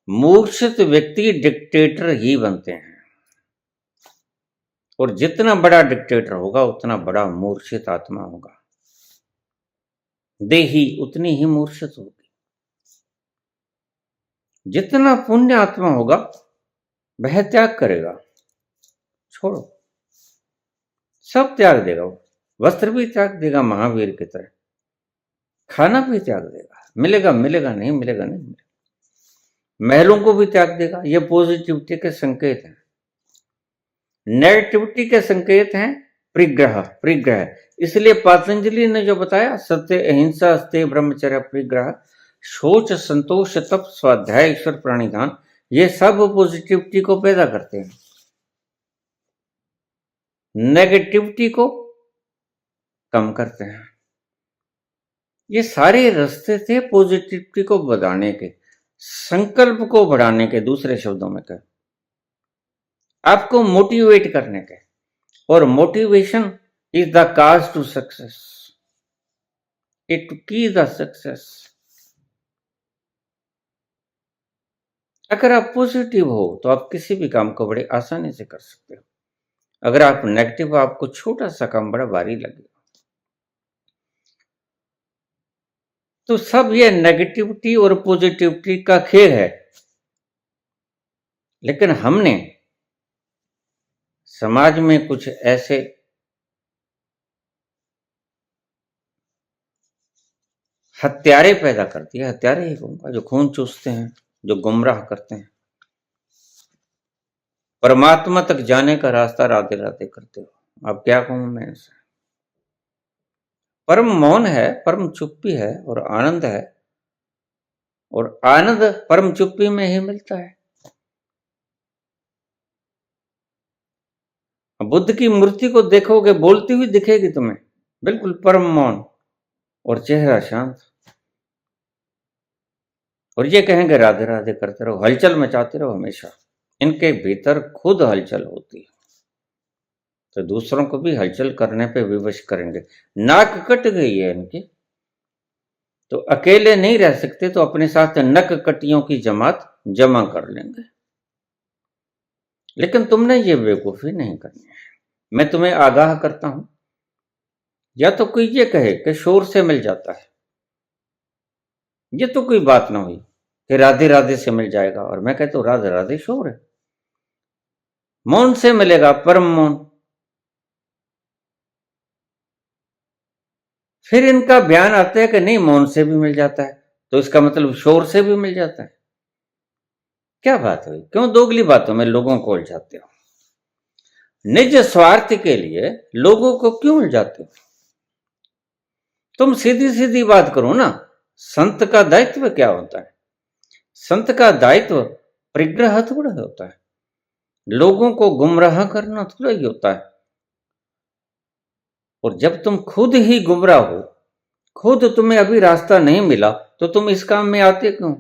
मूर्छित व्यक्ति डिक्टेटर ही बनते हैं, और जितना बड़ा डिक्टेटर होगा उतना बड़ा मूर्छित आत्मा होगा। देही उतनी ही मूर्छित होगी। जितना पुण्य आत्मा होगा वह त्याग करेगा, छोड़ो, सब त्याग देगा। वो वस्त्र भी त्याग देगा महावीर की तरह, खाना भी त्याग देगा, मिलेगा मिलेगा नहीं, मिलेगा नहीं मिलेगा। महलों को भी त्याग देगा। ये पॉजिटिविटी के संकेत हैं। नेगेटिविटी के संकेत हैं परिग्रह, परिग्रह। इसलिए पतंजलि ने जो बताया, सत्य, अहिंसा, अस्तेय, ब्रह्मचर्य, परिग्रह, शौच, संतोष, तप, स्वाध्याय, ईश्वर प्रणिधान, ये सब पॉजिटिविटी को पैदा करते हैं, नेगेटिविटी को कम करते हैं। ये सारे रास्ते थे पॉजिटिविटी को बढ़ाने के, संकल्प को बढ़ाने के, दूसरे शब्दों में कहें आपको मोटिवेट करने के। और motivation is the cause to success, it की द सक्सेस। अगर आप पॉजिटिव हो तो आप किसी भी काम को बड़े आसानी से कर सकते हो। अगर आप नेगेटिव हो, आपको छोटा सा काम बड़ा भारी लगेगा। तो सब ये नेगेटिविटी और पॉजिटिविटी का खेल है। लेकिन हमने समाज में कुछ ऐसे हत्यारे पैदा कर दिए, हत्यारे ही कहूंगा, जो खून चूसते हैं, जो गुमराह करते हैं, परमात्मा तक जाने का रास्ता राधे राधे करते हो। अब क्या कहूं मैं इनसे? परम मौन है, परम चुप्पी है, और आनंद है, और आनंद परम चुप्पी में ही मिलता है। बुद्ध की मूर्ति को देखोगे, बोलती हुई दिखेगी तुम्हें, बिल्कुल परम मौन और चेहरा शांत, और ये कहेंगे राधे राधे करते रहो, हलचल मचाते रहो हमेशा। इनके भीतर खुद हलचल होती है, तो दूसरों को भी हलचल करने पे विवश करेंगे। नाक कट गई है इनकी, तो अकेले नहीं रह सकते, तो अपने साथ नक कटियों की जमात जमा कर लेंगे। लेकिन तुमने ये बेवकूफी नहीं करनी है। मैं तुम्हें आगाह करता हूं, या तो कोई ये कहे कि शोर से मिल जाता है, ये तो कोई बात ना हुई कि राधे राधे से मिल जाएगा, और मैं कहता हूं राधे राधे शोर है। मौन से मिलेगा, परम मौन। फिर इनका बयान आता है कि नहीं, मौन से भी मिल जाता है, तो इसका मतलब शोर से भी मिल जाता है। क्या बात हुई? क्यों दोगली बातों में लोगों को उलझाते हो? निज स्वार्थ के लिए लोगों को क्यों उलझाते हो? तुम सीधी सीधी बात करो ना। संत का दायित्व क्या होता है? संत का दायित्व परिग्रह थोड़ा होता है, लोगों को गुमराह करना थोड़ा ही होता है। और जब तुम खुद ही गुमराह हो, खुद तुम्हें अभी रास्ता नहीं मिला, तो तुम इस काम में आते क्यों?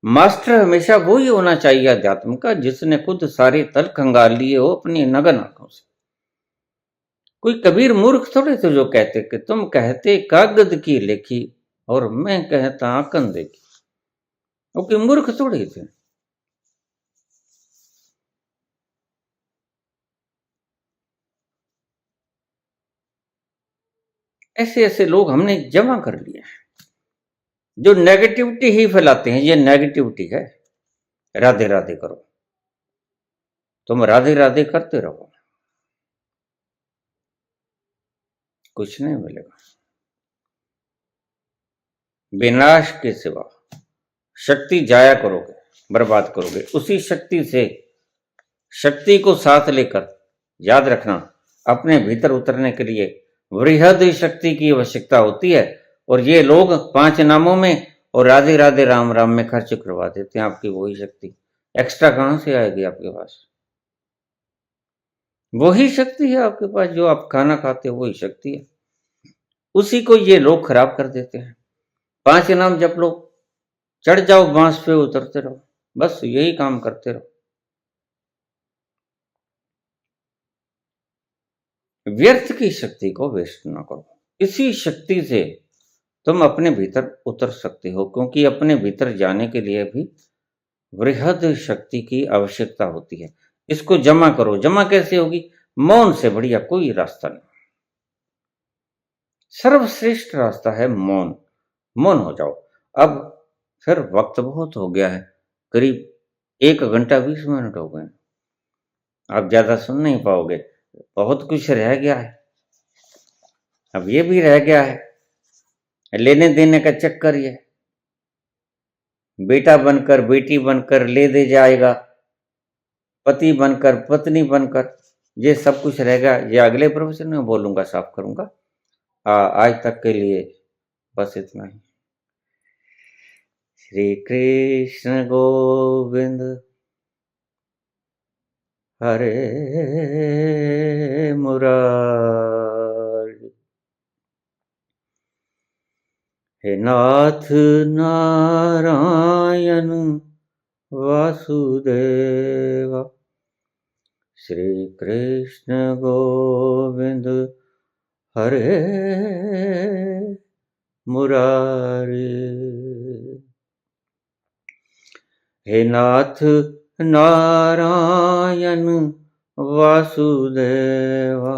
मास्टर हमेशा वो ही होना चाहिए अध्यात्म का, जिसने खुद सारे तल खंगाल लिए हो अपनी नगन आंखों से। कोई कबीर मूर्ख थोड़े थे जो कहते कि तुम कहते कागज की लेखी और मैं कहता आकन देखी। वो कोई मूर्ख थोड़े थे। ऐसे ऐसे लोग हमने जमा कर लिए जो नेगेटिविटी ही फैलाते हैं। ये नेगेटिविटी है। राधे राधे करो, तुम राधे राधे करते रहो, कुछ नहीं मिलेगा। विनाश के सिवा शक्ति जाया करोगे, बर्बाद करोगे। उसी शक्ति से, शक्ति को साथ लेकर, याद रखना, अपने भीतर उतरने के लिए वृहद शक्ति की आवश्यकता होती है। और ये लोग 5 नामों में और राधे राधे राम राम में खर्च करवा देते हैं आपकी वही शक्ति। एक्स्ट्रा कहां से आएगी आपके पास? वही शक्ति है आपके पास जो आप खाना खाते हो, वही शक्ति है। उसी को ये लोग खराब कर देते हैं। 5 नाम जप लो चढ़ जाओ बांस पे, उतरते रहो, बस यही काम करते रहो। व्यर्थ की शक्ति को वेस्ट ना करो। इसी शक्ति से तुम अपने भीतर उतर सकते हो, क्योंकि अपने भीतर जाने के लिए भी वृहद शक्ति की आवश्यकता होती है। इसको जमा करो। जमा कैसे होगी? मौन से बढ़िया कोई रास्ता नहीं। सर्वश्रेष्ठ रास्ता है मौन। मौन हो जाओ। अब फिर वक्त बहुत हो गया है, करीब 1 घंटा 20 मिनट हो गए। आप ज्यादा सुन नहीं पाओगे, बहुत कुछ रह गया है। अब ये भी रह गया है, लेने देने का चक्कर। ये बेटा बनकर बेटी बनकर ले दे जाएगा, पति बनकर पत्नी बनकर, ये सब कुछ रहेगा। ये अगले प्रवचन में बोलूंगा, साफ करूंगा। आज तक के लिए बस इतना ही। श्री कृष्ण गोविंद हरे मुरारी। हे नाथ नारायण वासुदेवा। श्री कृष्ण गोविंद हरे मुरारी। हे नाथ नारायण वासुदेवा।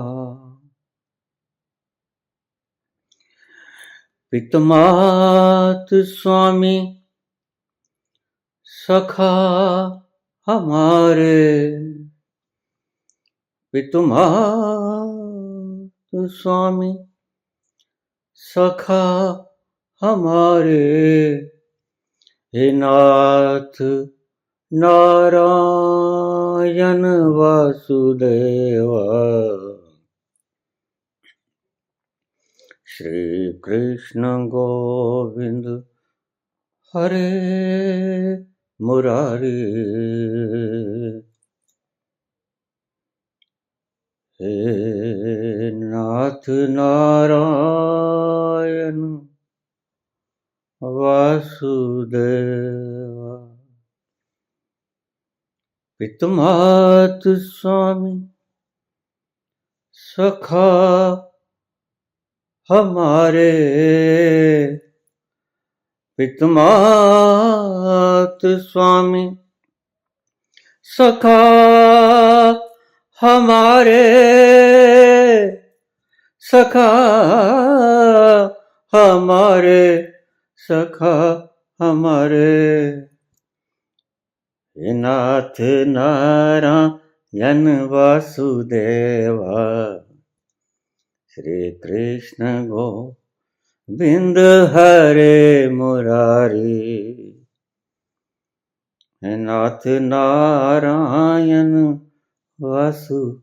पितमात स्वामी सखा हमारे। पितमात स्वामी सखा हमारे। हे नाथ नारायण वासुदेवा। श्री कृष्ण गोविंद हरे मुरारी। हे नाथ नारायण वासुदेवा। पितमात स्वामी सखा हमारे। पितमात स्वामी सखा हमारे। सखा हमारे। सखा हमारे। हे नाथ नारायण वासुदेवा। श्री कृष्ण गोविंद हरे मुरारी। हे नाथ नारायण वासुदेवा।